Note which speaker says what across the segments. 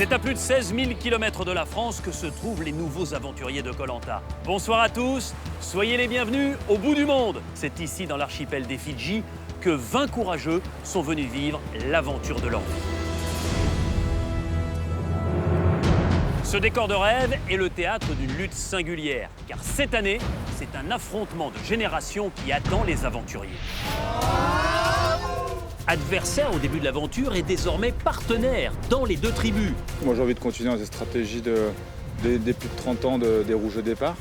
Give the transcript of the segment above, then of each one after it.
Speaker 1: C'est à plus de 16 000 km de la France que se trouvent les nouveaux aventuriers de Koh Lanta. Bonsoir à tous, soyez les bienvenus au bout du monde. C'est ici, dans l'archipel des Fidji, que 20 courageux sont venus vivre l'aventure de leur vie. Ce décor de rêve est le théâtre d'une lutte singulière, car cette année, c'est un affrontement de générations qui attend les aventuriers. Adversaire au début de l'aventure et désormais partenaire dans les deux tribus.
Speaker 2: Moi j'ai envie de continuer dans cette stratégie des plus de 30 ans des rouges de départ.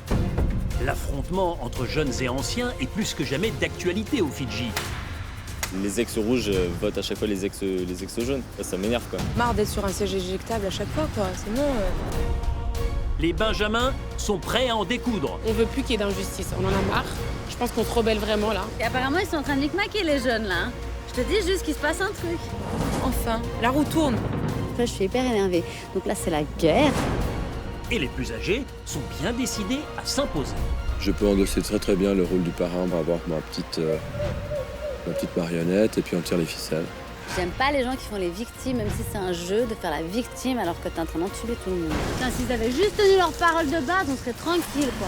Speaker 1: L'affrontement entre jeunes et anciens est plus que jamais d'actualité aux Fidji.
Speaker 3: Les ex-rouges votent à chaque fois les ex-jaunes. Ça m'énerve quoi.
Speaker 4: Marre d'être sur un siège éjectable à chaque fois quoi, c'est bon.
Speaker 1: Les Benjamins sont prêts à en découdre.
Speaker 4: On veut plus qu'il y ait d'injustice, on en a marre. Je pense qu'on se rebelle vraiment là.
Speaker 5: Et apparemment ils sont en train de micmaquer les jeunes là. Je te dis juste qu'il se passe un truc.
Speaker 4: Enfin, la roue tourne.
Speaker 6: Là, je suis hyper énervée. Donc là, c'est la guerre.
Speaker 1: Et les plus âgés sont bien décidés à s'imposer.
Speaker 7: Je peux endosser très bien le rôle du parrain, on va avoir ma petite marionnette et puis on tire les ficelles.
Speaker 6: J'aime pas les gens qui font les victimes, même si c'est un jeu, de faire la victime alors que t'es en train d'entuber tout le monde.
Speaker 5: Putain, s'ils avaient juste tenu leur parole de base, on serait tranquille quoi.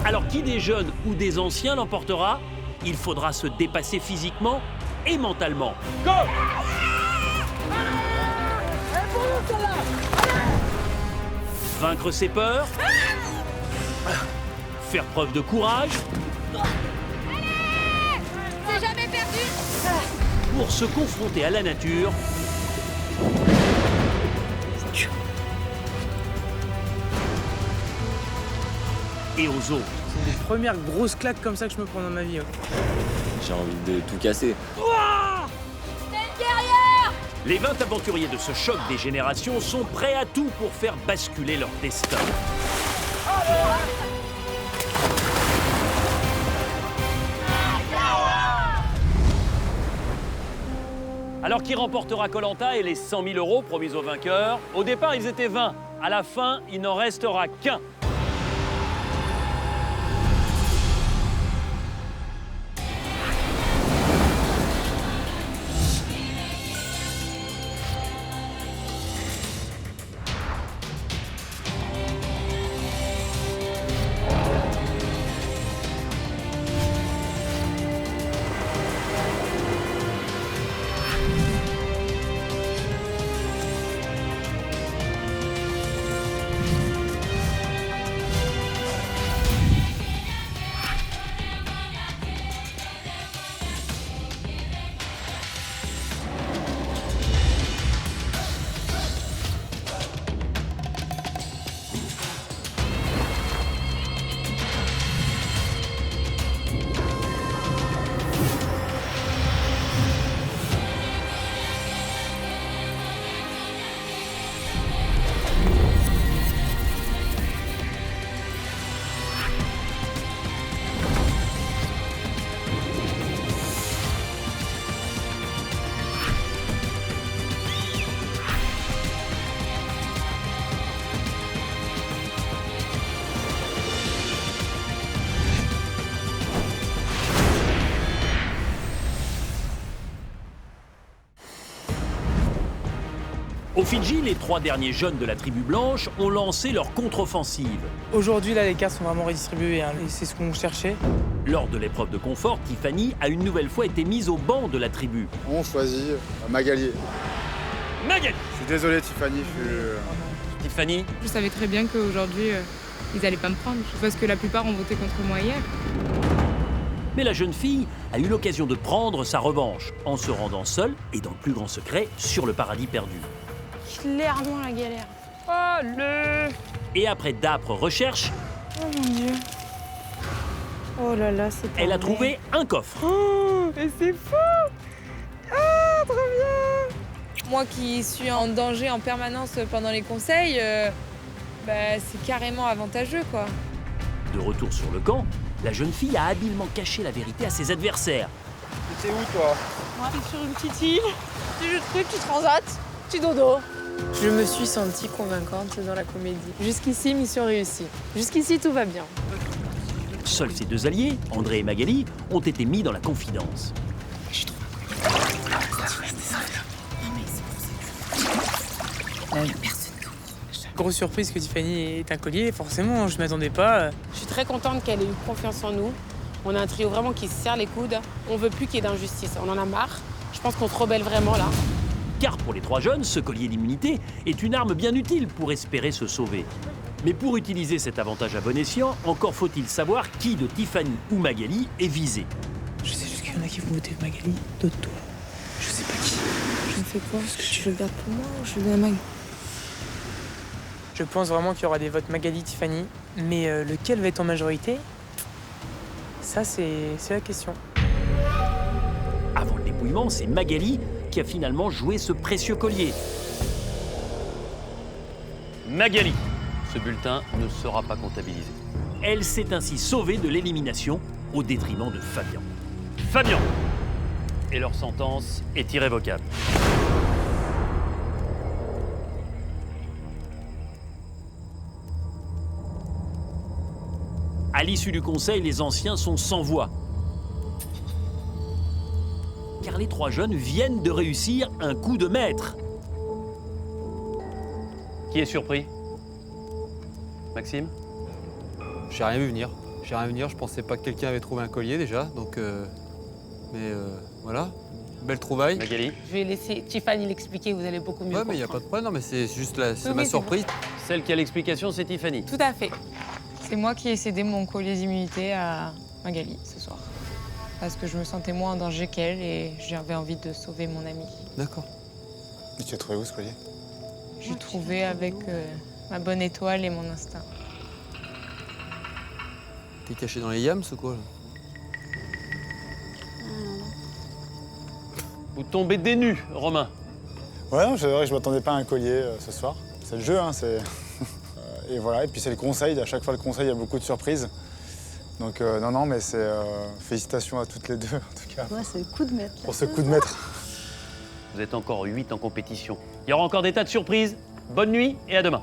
Speaker 1: Alors qui des jeunes ou des anciens l'emportera? Il faudra se dépasser physiquement et mentalement. Go! Vaincre ses peurs, faire preuve de courage,
Speaker 5: C'est jamais perdu.
Speaker 1: pour se confronter à la nature et aux autres.
Speaker 8: C'est les premières grosses claques comme ça que je me prends dans ma vie.
Speaker 3: J'ai envie de tout casser.
Speaker 1: Les 20 aventuriers de ce choc des générations sont prêts à tout pour faire basculer leur destin. Alors qui remportera Koh Lanta et les 100 000 € promis aux vainqueurs? Au départ, ils étaient 20. À la fin, il n'en restera qu'un. Aux Fidji, les 3 derniers jeunes de la tribu blanche ont lancé leur contre-offensive.
Speaker 8: Aujourd'hui, là, les cartes sont vraiment redistribuées hein, et c'est ce qu'on cherchait.
Speaker 1: Lors de l'épreuve de confort, Tiffany a une nouvelle fois été mise au banc de la tribu.
Speaker 2: On choisit Magali.
Speaker 1: Magali!
Speaker 2: Je suis désolé Tiffany,
Speaker 1: Tiffany,
Speaker 4: Je savais très bien qu'aujourd'hui, ils allaient pas me prendre. Parce que la plupart ont voté contre moi hier.
Speaker 1: mais la jeune fille a eu l'occasion de prendre sa revanche en se rendant seule et dans le plus grand secret sur le paradis perdu.
Speaker 4: Clairement la galère. Oh
Speaker 1: Et après d'âpres recherches,
Speaker 4: Oh mon Dieu. Oh là là, c'est pas
Speaker 1: elle a
Speaker 4: vrai.
Speaker 1: trouvé un coffre.
Speaker 4: Oh, mais c'est fou. Ah, trop bien. Moi qui suis en danger en permanence pendant les conseils, c'est carrément avantageux, quoi.
Speaker 1: De retour sur le camp, la jeune fille a habilement caché la vérité à ses adversaires.
Speaker 2: T'étais où toi?
Speaker 4: Moi, t'es sur une petite île, tu joues de trucs, tu transat, tu dodo. Je me suis sentie convaincante dans la comédie. Jusqu'ici, mission réussie. Jusqu'ici, tout va bien.
Speaker 1: Seuls ses 2 alliés, André et Magali, ont été mis dans la confidence.
Speaker 4: J'ai trouvé un
Speaker 8: Grosse surprise que Tiffany ait un collier, forcément, je m'attendais pas.
Speaker 9: Je suis très contente qu'elle ait eu confiance en nous. On a un trio vraiment qui se serre les coudes. On veut plus qu'il y ait d'injustice. On en a marre. Je pense qu'on se rebelle vraiment là.
Speaker 1: Car pour les 3 jeunes, ce collier d'immunité est une arme bien utile pour espérer se sauver. Mais pour utiliser cet avantage à bon escient, encore faut-il savoir qui de Tiffany ou Magali est visé.
Speaker 8: Je sais juste qu'il y en a qui vont voter Magali, d'autres toi. Je sais pas qui.
Speaker 4: Je me fais quoi? Je le garde pour moi ou je le donne à Mag?
Speaker 8: Je pense vraiment qu'il y aura des votes Magali, Tiffany, mais lequel va être en majorité? Ça, c'est la question.
Speaker 1: Avant le dépouillement, c'est Magali qui a finalement joué ce précieux collier. Magali, ce bulletin ne sera pas comptabilisé. Elle s'est ainsi sauvée de l'élimination au détriment de Fabien. Fabien! Et leur sentence est irrévocable. À l'issue du conseil, les anciens sont sans voix. Car les 3 jeunes viennent de réussir un coup de maître. Qui est surpris? Maxime?
Speaker 10: J'ai rien vu venir. Je pensais pas que quelqu'un avait trouvé un collier déjà, donc voilà. Belle trouvaille.
Speaker 1: Magali?
Speaker 9: Je vais laisser Tiffany l'expliquer, vous allez beaucoup mieux
Speaker 10: Ouais, mais il n'y a pas de problème, non, mais c'est juste ma surprise.
Speaker 1: Celle qui a l'explication, c'est Tiffany.
Speaker 9: Tout à fait.
Speaker 4: C'est moi qui ai cédé mon collier d'immunité à Magali ce soir. Parce que je me sentais moins en danger qu'elle et j'avais envie de sauver mon amie.
Speaker 10: D'accord.
Speaker 2: Et tu as trouvé où ce collier?
Speaker 4: J'ai trouvé avec ma bonne étoile et mon instinct.
Speaker 10: T'es caché dans les yams ou quoi là?
Speaker 1: Vous tombez des nues, Romain.
Speaker 2: Ouais, non, c'est vrai que je m'attendais pas à un collier ce soir. C'est le jeu, hein, c'est... Et voilà, et puis c'est le conseil. À chaque fois, le conseil, il y a beaucoup de surprises. Donc non, mais c'est... félicitations à toutes les deux, en tout cas.
Speaker 6: Ouais, c'est le coup de maître.
Speaker 2: Pour ce coup de maître.
Speaker 1: Vous êtes encore 8 en compétition. Il y aura encore des tas de surprises. Bonne nuit et à demain.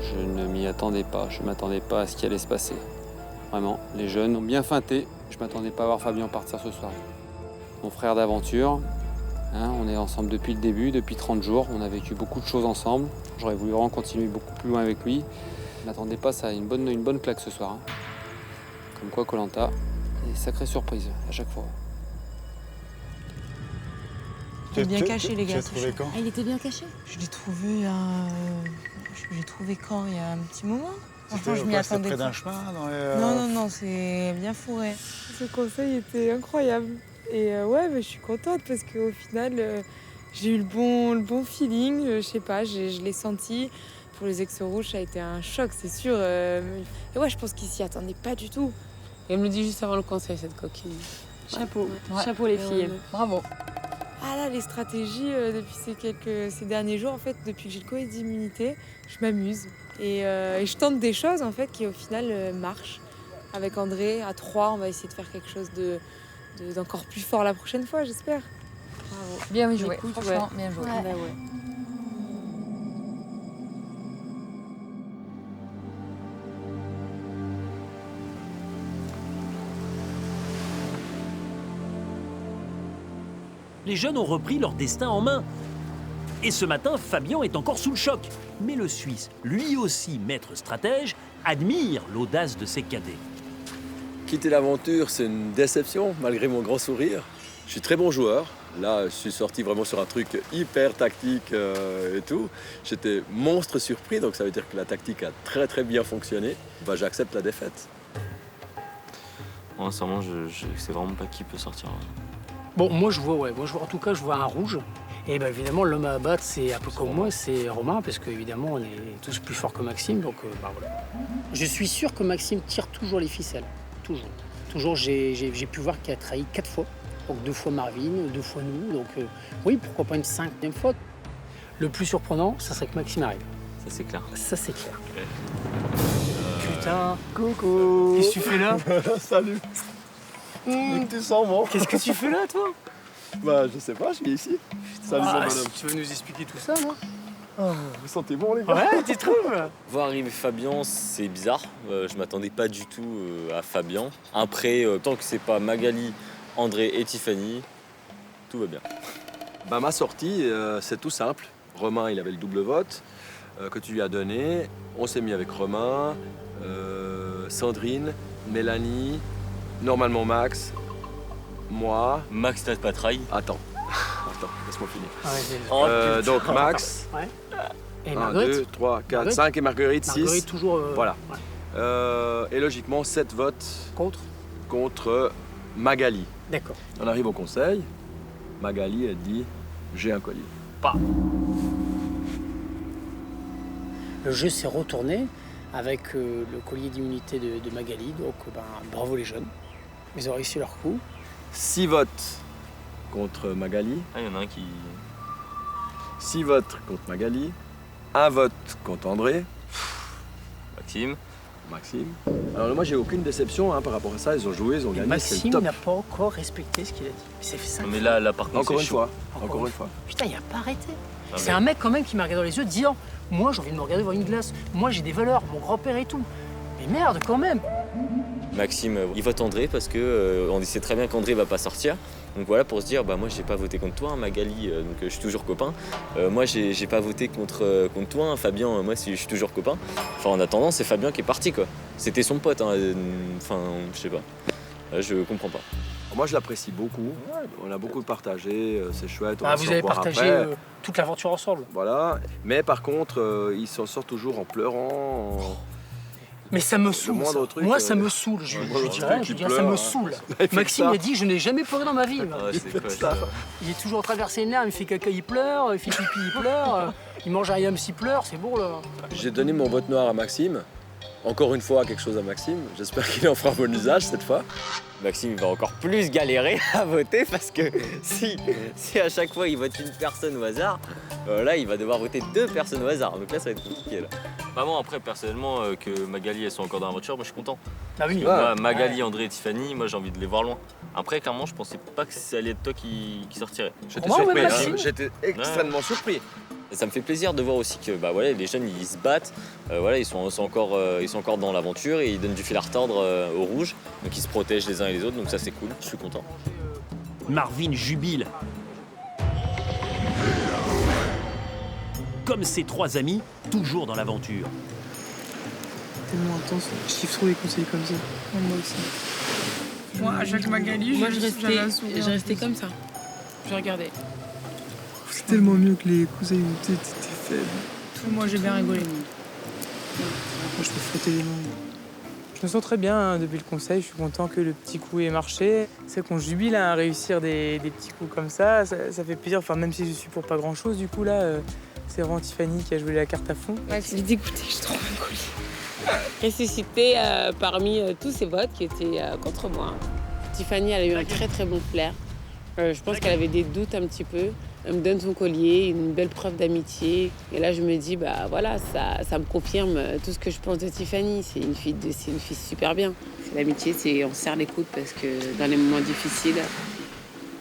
Speaker 10: Je ne m'y attendais pas, je m'attendais pas à ce qui allait se passer. Vraiment, les jeunes ont bien feinté. Je m'attendais pas à voir Fabien partir ce soir. Mon frère d'aventure, hein, on est ensemble depuis le début, depuis 30 jours. On a vécu beaucoup de choses ensemble. J'aurais voulu vraiment continuer beaucoup plus loin avec lui. Je m'attendais pas à ça, une bonne claque ce soir. Hein. Comme quoi, Koh-Lanta, des sacrées surprises à chaque fois.
Speaker 4: Il est bien caché, les gars.
Speaker 2: Tu l'as trouvé quand?
Speaker 6: Ah, il était bien caché?
Speaker 4: Je l'ai trouvé quand? Il y a un petit moment. Franchement, je m'y
Speaker 2: C'était
Speaker 4: attendais
Speaker 2: près
Speaker 4: pas.
Speaker 2: d'un chemin dans les...
Speaker 4: Non, c'est bien fourré. Ce conseil était incroyable. Et ouais, mais je suis contente parce qu'au final, j'ai eu le bon feeling. Je sais pas, je l'ai senti. Pour les ex-rouges, ça a été un choc, c'est sûr. Et ouais, je pense qu'ils s'y attendaient pas du tout.
Speaker 9: Et elle me le dit juste avant le conseil, cette coquine.
Speaker 6: Chapeau. Chapeau, les filles. Bravo.
Speaker 4: Ah là, les stratégies, depuis ces derniers jours, en fait, depuis que j'ai le collier d'immunité, je m'amuse. Et je tente des choses, en fait, qui au final marchent. Avec André, à 3, on va essayer de faire quelque chose d'encore plus fort la prochaine fois, j'espère.
Speaker 6: Bravo. Bien joué.
Speaker 4: Écoute,
Speaker 6: franchement,
Speaker 4: ouais.
Speaker 6: bien joué.
Speaker 4: Ouais.
Speaker 1: Les jeunes ont repris leur destin en main. Et ce matin, Fabien est encore sous le choc. Mais le Suisse, lui aussi maître stratège, admire l'audace de ses cadets.
Speaker 7: Quitter l'aventure, c'est une déception, malgré mon grand sourire. Je suis très bon joueur. Là, je suis sorti vraiment sur un truc hyper tactique et tout. J'étais monstre surpris, donc ça veut dire que la tactique a très bien fonctionné. Bah, j'accepte la défaite.
Speaker 3: Moi, sincèrement, je sais vraiment pas qui peut sortir.
Speaker 11: Bon, moi je vois un rouge. Et ben évidemment, l'homme à abattre, c'est un peu comme moi, c'est Romain, parce qu'évidemment, on est tous plus forts que Maxime, donc voilà. Je suis sûr que Maxime tire toujours les ficelles, toujours. Toujours, j'ai pu voir qu'il a trahi 4 fois, donc 2 fois Marvin, 2 fois nous, donc oui, pourquoi pas une 5e fois. Le plus surprenant, ça serait que Maxime arrive.
Speaker 3: Ça, c'est clair.
Speaker 11: Ça, c'est clair. Putain, coucou. Qu'est-ce que tu fais là?
Speaker 7: Salut. Tu sens bon?
Speaker 11: Qu'est-ce que tu fais là, toi?
Speaker 7: Bah, je sais pas, je suis ici. Salut, bonhomme.
Speaker 11: Tu veux nous expliquer tout ça, non?
Speaker 7: Vous sentez bon, les gars?
Speaker 11: Ouais, tu trouves?
Speaker 3: Voir arriver Fabien, c'est bizarre. Je m'attendais pas du tout à Fabien. Après, tant que c'est pas Magali, André et Tiffany, tout va bien.
Speaker 7: Ma sortie, c'est tout simple. Romain, il avait le double vote que tu lui as donné. On s'est mis avec Romain, Sandrine, Mélanie, normalement Max, moi.
Speaker 3: Max n'a pas trahi.
Speaker 7: Attends, laisse-moi finir.
Speaker 11: Ouais,
Speaker 7: Donc Max,
Speaker 11: Ouais. Et
Speaker 7: 1,
Speaker 11: Marguerite
Speaker 7: 2, 3, 4,
Speaker 11: Marguerite
Speaker 7: 5 et Marguerite, 6.
Speaker 11: Marguerite, toujours.
Speaker 7: Voilà.
Speaker 11: ouais.
Speaker 7: Et logiquement, 7 votes
Speaker 11: Contre
Speaker 7: Magali.
Speaker 11: D'accord.
Speaker 7: On arrive au conseil. Magali, elle dit j'ai un collier.
Speaker 11: Pas. Le jeu s'est retourné avec le collier d'immunité de Magali. Donc, bravo les jeunes. Ils ont réussi leur coup.
Speaker 7: 6 votes contre Magali.
Speaker 3: Ah, il y en a un qui...
Speaker 7: 6 votes contre Magali. 1 vote contre André. Maxime. Alors moi j'ai aucune déception par rapport à ça, ils ont joué, ils ont gagné, c'est le
Speaker 11: Maxime
Speaker 7: top.
Speaker 11: n'a pas encore respecté ce qu'il a dit. Il s'est fait ça.
Speaker 3: Mais là par contre,
Speaker 7: Encore
Speaker 3: c'est
Speaker 7: une
Speaker 3: chaud.
Speaker 7: fois.
Speaker 11: Encore une fois. Putain, il a pas arrêté.
Speaker 3: Ah,
Speaker 11: C'est
Speaker 3: mais-
Speaker 11: un mec quand même qui m'a regardé dans les yeux disant moi j'ai envie de me regarder devant une glace, moi j'ai des valeurs, mon grand-père et tout. Mais merde quand même.
Speaker 3: Maxime, il vote André parce que on sait très bien qu'André va pas sortir. Donc voilà, pour se dire, moi j'ai pas voté contre toi, Magali, donc je suis toujours copain. Moi j'ai pas voté contre toi, Fabien, moi je suis toujours copain. Enfin en attendant, c'est Fabien qui est parti quoi. C'était son pote, enfin je sais pas. Je comprends pas.
Speaker 7: Moi je l'apprécie beaucoup, on a beaucoup partagé, c'est chouette. On va
Speaker 11: Vous
Speaker 7: se
Speaker 11: avez
Speaker 7: revoir
Speaker 11: partagé
Speaker 7: après.
Speaker 11: toute l'aventure ensemble.
Speaker 7: Voilà, mais par contre, il s'en sort toujours en pleurant.
Speaker 11: Mais ça me saoule.
Speaker 7: moindre
Speaker 11: Ça.
Speaker 7: truc,
Speaker 11: Moi, ça me saoule. Je dirais, ça me saule. Maxime a dit, je n'ai jamais pleuré dans ma vie. Il est toujours traversé une larme, il fait caca, il pleure, il fait pipi, il pleure, il mange un yam, s'il pleure, c'est bon là.
Speaker 7: J'ai donné mon vote noir à Maxime. Encore une fois, quelque chose à Maxime. J'espère qu'il en fera bon usage cette fois.
Speaker 3: Maxime va encore plus galérer à voter parce que si à chaque fois il vote une personne au hasard, là il va devoir voter 2 personnes au hasard. Donc là ça va être compliqué là. Moi après personnellement que Magali elles sont encore dans la voiture, moi je suis content.
Speaker 11: Ah oui.
Speaker 3: Moi, Magali, André et Tiffany, moi j'ai envie de les voir loin. Après clairement je pensais pas que ça allait être toi qui sortirait.
Speaker 7: J'étais
Speaker 11: Moi,
Speaker 7: surpris,
Speaker 11: ouais, Maxime.
Speaker 7: j'étais extrêmement surpris.
Speaker 3: Et ça me fait plaisir de voir aussi que voilà, les jeunes ils se battent, voilà, ils sont encore dans l'aventure et ils donnent du fil à retordre au rouge, donc ils se protègent les uns et les autres, donc ça c'est cool, je suis content.
Speaker 1: Marvin jubile. Comme ses 3 amis, toujours dans l'aventure.
Speaker 8: Tellement intense. Je kiffe trop les conseils comme ça. Moi aussi. Moi, à chaque Magali,
Speaker 9: Moi,
Speaker 8: j'avais un sourire.
Speaker 9: je restais comme ça. Je regardais.
Speaker 8: C'est tellement mieux que les conseils où t'étais faible.
Speaker 9: Moi, j'ai bien rigolé.
Speaker 8: Moi, je peux frotter les mains. Je me sens très bien depuis le conseil. Je suis content que le petit coup ait marché. C'est qu'on jubile à réussir des petits coups comme ça. Ça fait plaisir. Enfin, même si je suis pour pas grand chose, du coup, là, c'est vraiment Tiffany qui a joué la carte à fond.
Speaker 9: Ouais, je suis dégoûtée, je suis trop rigolée. Ressuscité parmi tous ces votes qui étaient contre moi. Tiffany, elle a eu un très très bon flair. Je pense qu'elle avait des doutes un petit peu. Elle me donne son collier, une belle preuve d'amitié. Et là, je me dis, voilà, ça me confirme tout ce que je pense de Tiffany. C'est une fille super bien. C'est l'amitié, c'est on serre les coudes parce que dans les moments difficiles,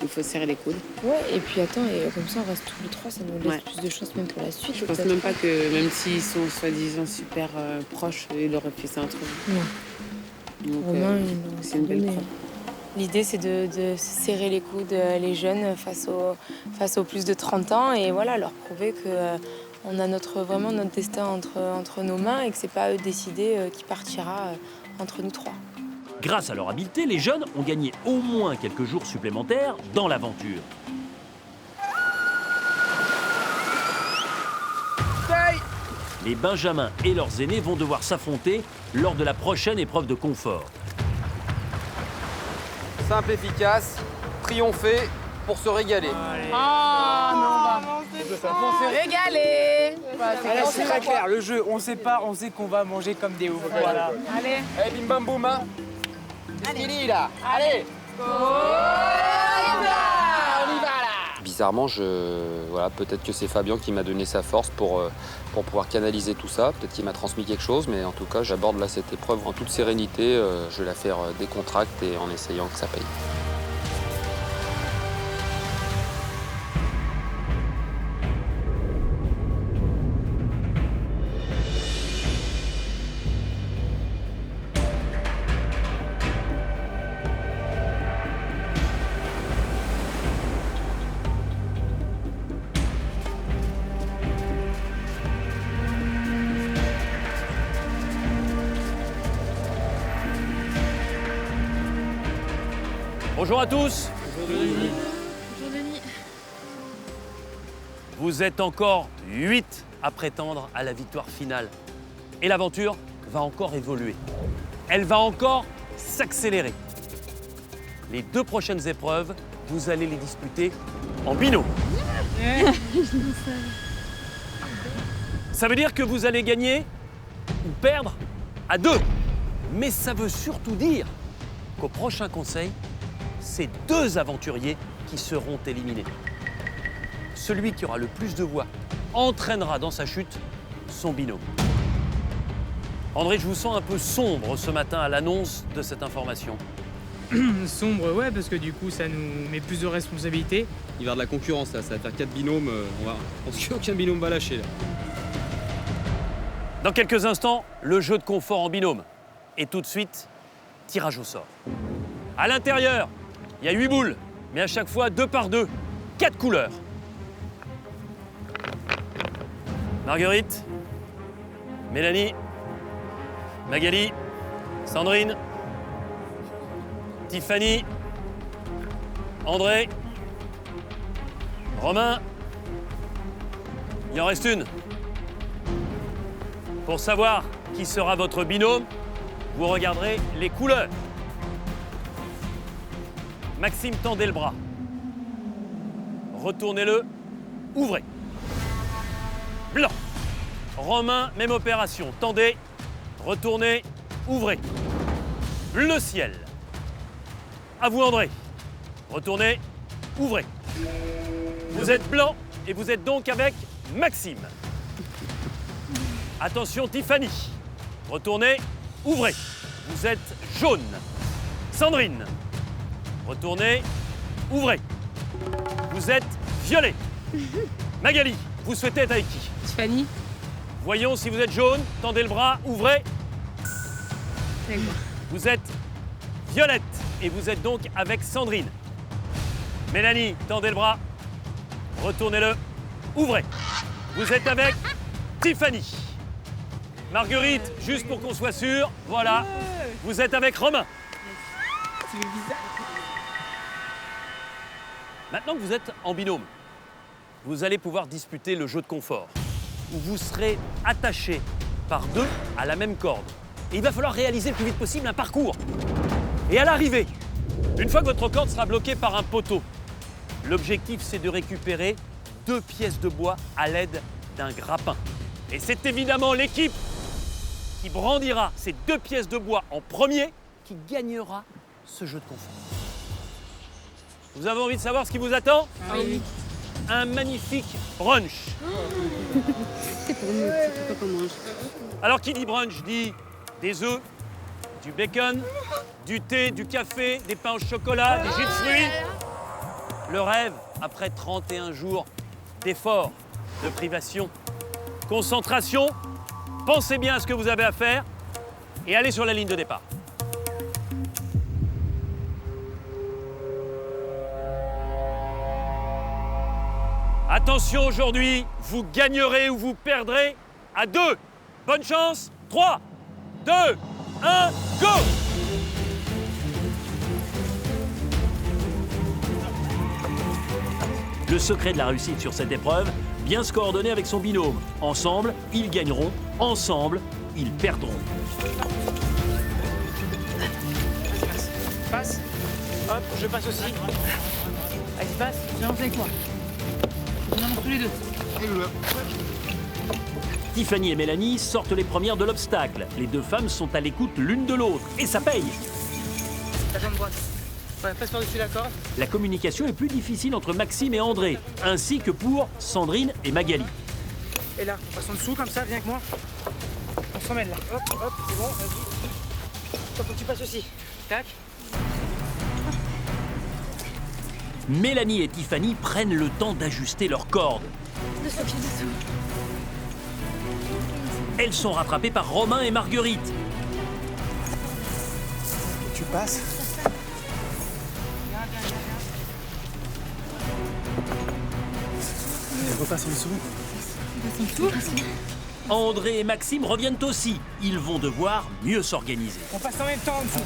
Speaker 9: il faut serrer les coudes.
Speaker 4: Ouais, et puis attends, et comme ça on reste tous les 3, ça nous laisse plus de chance même pour la suite.
Speaker 9: Je pense même pas que, même s'ils sont soi-disant super proches, il aurait fait ça entre eux.
Speaker 4: Non.
Speaker 9: Donc,
Speaker 4: Romain,
Speaker 9: c'est une belle preuve.
Speaker 4: L'idée, c'est de serrer les coudes, les jeunes, face aux plus de 30 ans, et voilà, leur prouver qu'on a vraiment notre destin entre nos mains et que c'est pas à eux de décider qui partira entre nous 3.
Speaker 1: Grâce à leur habileté, les jeunes ont gagné au moins quelques jours supplémentaires dans l'aventure. Les Benjamins et leurs aînés vont devoir s'affronter lors de la prochaine épreuve de confort.
Speaker 12: Simple, efficace, triompher pour se régaler.
Speaker 9: Pour se régaler.
Speaker 8: C'est très clair, le jeu, on sait pas, on sait qu'on va manger comme des oufs. Voilà.
Speaker 9: Allez.
Speaker 12: Eh, bim bam boum, hein. Fini là. Allez.
Speaker 10: Bizarrement, peut-être que c'est Fabien qui m'a donné sa force pour pouvoir canaliser tout ça. Peut-être qu'il m'a transmis quelque chose, mais en tout cas, j'aborde là cette épreuve en toute sérénité. Je vais la faire décontracte et en essayant que ça paye.
Speaker 1: Bonjour à tous.
Speaker 4: Bonjour Denis.
Speaker 1: Vous êtes encore 8 à prétendre à la victoire finale. Et l'aventure va encore évoluer. Elle va encore s'accélérer. Les 2 prochaines épreuves, vous allez les disputer en binôme. Ça veut dire que vous allez gagner ou perdre à 2. Mais ça veut surtout dire qu'au prochain conseil, c'est 2 aventuriers qui seront éliminés. Celui qui aura le plus de voix entraînera dans sa chute son binôme. André, je vous sens un peu sombre ce matin à l'annonce de cette information.
Speaker 8: Sombre, ouais, parce que du coup, ça nous met plus de responsabilités.
Speaker 10: Il va y avoir de la concurrence là, ça va faire 4 binômes. Je pense qu'aucun binôme va lâcher là.
Speaker 1: Dans quelques instants, le jeu de confort en binôme. Et tout de suite, tirage au sort. À l'intérieur, il y a 8 boules, mais à chaque fois 2 par 2, 4 couleurs. Marguerite, Mélanie, Magali, Sandrine, Tiffany, André, Romain. Il en reste une. Pour savoir qui sera votre binôme, vous regarderez les couleurs. Maxime, tendez le bras. Retournez-le, ouvrez. Blanc. Romain, même opération. Tendez, retournez, ouvrez. Le ciel. À vous, André. Retournez, ouvrez. Vous êtes blanc et vous êtes donc avec Maxime. Attention, Tiffany. Retournez, ouvrez. Vous êtes jaune. Sandrine. Retournez, ouvrez. Vous êtes violet. Magali, vous souhaitez être avec qui?
Speaker 9: Tiffany.
Speaker 1: Voyons si vous êtes jaune. Tendez le bras, ouvrez.
Speaker 9: C'est moi.
Speaker 1: Vous êtes violette et vous êtes donc avec Sandrine. Mélanie, tendez le bras. Retournez-le, ouvrez. Vous êtes avec Tiffany. Marguerite, juste pour qu'on soit sûr, voilà. Vous êtes avec Romain.
Speaker 9: C'est bizarre.
Speaker 1: Maintenant que vous êtes en binôme, vous allez pouvoir disputer le jeu de confort, où vous serez attachés par 2 à la même corde. Et il va falloir réaliser le plus vite possible un parcours. Et à l'arrivée, une fois que votre corde sera bloquée par un poteau, l'objectif c'est de récupérer 2 pièces de bois à l'aide d'un grappin. Et c'est évidemment l'équipe qui brandira ces 2 pièces de bois en premier qui gagnera ce jeu de confort. Vous avez envie de savoir ce qui vous attend?
Speaker 9: Oui.
Speaker 1: Un magnifique brunch.
Speaker 6: C'est pour nous, c'est pas comme mange.
Speaker 1: Alors qui dit brunch dit des œufs, du bacon, du thé, du café, des pains au chocolat, des jus de fruits. Le rêve après 31 jours d'efforts, de privation, concentration. Pensez bien à ce que vous avez à faire et allez sur la ligne de départ. Attention aujourd'hui, vous gagnerez ou vous perdrez à 2. Bonne chance. 3, 2, 1, go! Le secret de la réussite sur cette épreuve, bien se coordonner avec son binôme. Ensemble, ils gagneront. Ensemble, ils perdront.
Speaker 8: Passe. Hop, je passe aussi. Allez, passe.
Speaker 4: Viens, on fait quoi? On avance tous les 2.
Speaker 1: Tiffany et Mélanie sortent les premières de l'obstacle. Les 2 femmes sont à l'écoute l'une de l'autre. Et ça paye.
Speaker 8: Ta jambe droite. Ouais, passe par-dessus la corde.
Speaker 1: La communication est plus difficile entre Maxime et André, ainsi que pour Sandrine et Magali.
Speaker 8: Et là, on passe en dessous comme ça, viens avec moi. On se remène là. Hop, hop, c'est bon, vas-y. Toi, faut que tu passes aussi. Tac.
Speaker 1: Mélanie et Tiffany prennent le temps d'ajuster leurs cordes.
Speaker 4: Dessous, pied dessous.
Speaker 1: Elles sont rattrapées par Romain et Marguerite.
Speaker 2: Tu passes. Et repasse en dessous.
Speaker 1: André et Maxime reviennent aussi. Ils vont devoir mieux s'organiser.
Speaker 8: On passe en même temps en dessous.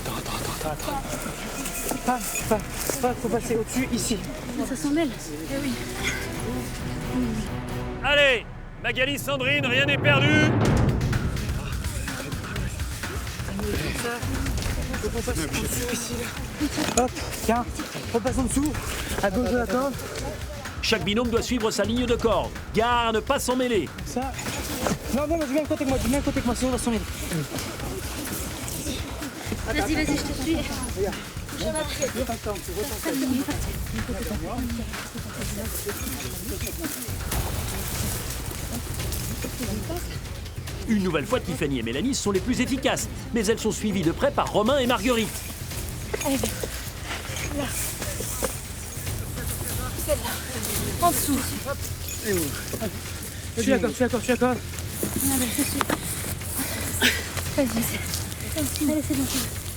Speaker 2: Attends.
Speaker 11: Faut passer au-dessus, ici.
Speaker 6: Ça sent belle.
Speaker 5: Eh oui.
Speaker 1: Allez, Magali, Sandrine, rien n'est perdu.
Speaker 11: Hop, tiens, repasse en dessous. À gauche de la corde.
Speaker 1: Chaque binôme doit suivre sa ligne de corde. Gare à ne pas s'en mêler.
Speaker 11: Ça. Non, tu viens à côté de moi, sinon on va s'en mêler.
Speaker 6: Vas-y, je te suis.
Speaker 1: Une nouvelle fois, Tiffany et Mélanie sont les plus efficaces, mais elles sont suivies de près par Romain et Marguerite.
Speaker 4: Allez, là. Celle-là. En dessous.
Speaker 11: Je suis d'accord.
Speaker 6: Allez, je suis. Vas-y. Allez, c'est bon.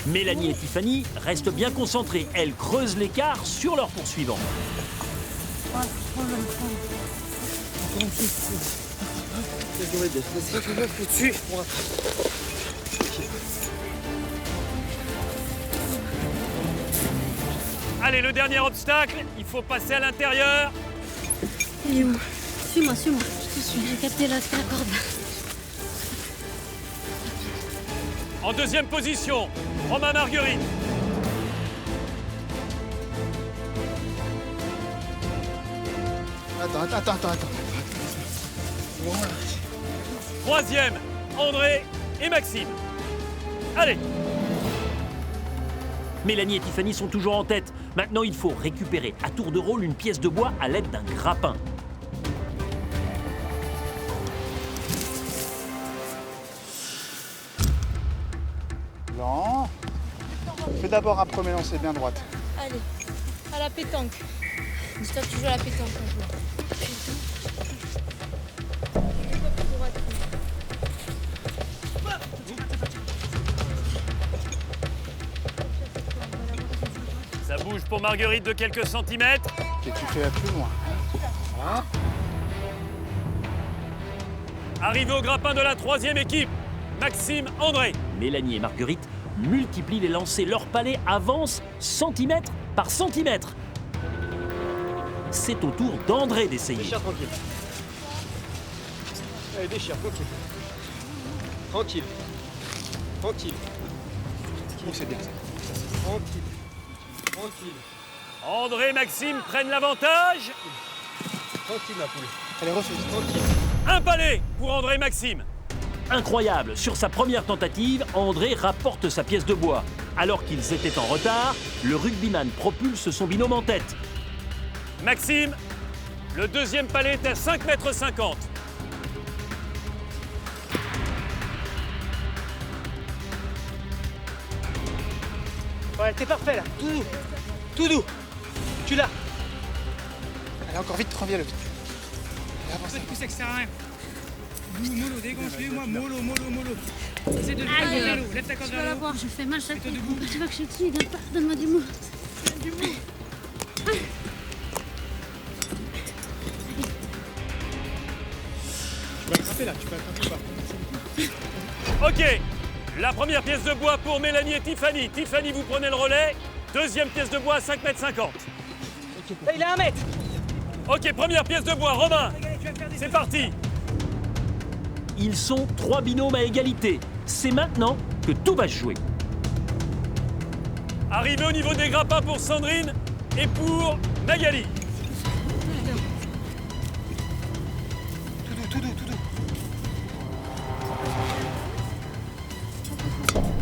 Speaker 1: Mélanie et Tiffany restent bien concentrées. Elles creusent l'écart sur leur poursuivant. Allez, le dernier obstacle, il faut passer à l'intérieur.
Speaker 6: Il est où? Suis-moi. Je te suis. J'ai capté la corde.
Speaker 1: En deuxième position, Romain, Marguerite.
Speaker 2: Attends. Voilà.
Speaker 1: Troisième, André et Maxime. Allez. Mélanie et Tiffany sont toujours en tête. Maintenant, il faut récupérer à tour de rôle une pièce de bois à l'aide d'un grappin.
Speaker 2: Non. Fais d'abord un premier lancer bien droite.
Speaker 4: Allez, à la pétanque. Dis-toi que tu joues à la pétanque un jour.
Speaker 1: Ça bouge pour Marguerite de quelques centimètres.
Speaker 2: Et tu fais plus loin. Voilà.
Speaker 1: Arrivé au grappin de la troisième équipe, Maxime, André. Mélanie et Marguerite multiplient les lancers. Leur palais avance centimètre par centimètre. C'est au tour d'André d'essayer.
Speaker 12: Déchire tranquille. Allez, déchire, tranquille. Tranquille.
Speaker 2: Oh, c'est bien ça.
Speaker 12: Tranquille.
Speaker 1: André et Maxime prennent l'avantage.
Speaker 12: Tranquille, ma poule.
Speaker 2: Allez, refais.
Speaker 12: Tranquille.
Speaker 1: Un palais pour André et Maxime. Incroyable, sur sa première tentative, André rapporte sa pièce de bois. Alors qu'ils étaient en retard, le rugbyman propulse son binôme en tête. Maxime, le deuxième palais est à 5,50 m.
Speaker 11: Ouais, t'es parfait là. Tout doux. Tu l'as.
Speaker 2: Allez, encore vite, reviens le vite. Allez, avance.
Speaker 11: Pousser, ça sert à rien. Mollo, dégonfle-lui, moi, mollo. Essaie de
Speaker 6: Aïe.
Speaker 11: vélo. Lève ta corde
Speaker 6: Je
Speaker 11: vers
Speaker 6: vais
Speaker 11: le
Speaker 6: la voir, je fais mal chaque fois.
Speaker 11: debout.
Speaker 6: Tu vois que je suis dessus, donne-moi du mot.
Speaker 2: Tu peux attraper là, tu peux attraper pas.
Speaker 1: Ok, la première pièce de bois pour Mélanie et Tiffany. Tiffany, vous prenez le relais. Deuxième pièce de bois à 5,50 m.
Speaker 11: Là, il a 1 mètre.
Speaker 1: Ok, première pièce de bois, Romain. C'est parti. Ils sont 3 binômes à égalité. C'est maintenant que tout va se jouer. Arrivé au niveau des grappins pour Sandrine et pour Magali.
Speaker 2: Tout doux.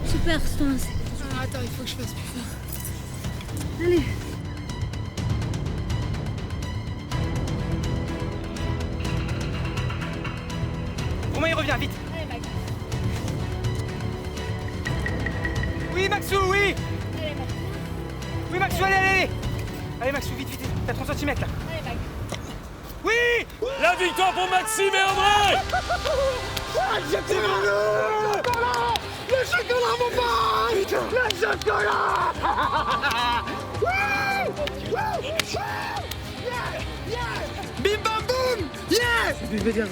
Speaker 6: Super, c'est un...
Speaker 4: Ah, attends, il faut que je fasse plus fort.
Speaker 6: Allez.
Speaker 11: Romain, il revient, vite.
Speaker 4: Allez, Max.
Speaker 11: Oui, Maxou, oui.
Speaker 4: Allez, Max.
Speaker 11: Oui, Maxou, allez. Allez, Maxou, vite. T'as 30 cm là.
Speaker 4: Allez, Max.
Speaker 11: Oui.
Speaker 1: La victoire pour Maxime et André.
Speaker 2: Le chocolat, mon pote! Le chocolat! Bim bam boum! Yes!
Speaker 11: Je vais dire,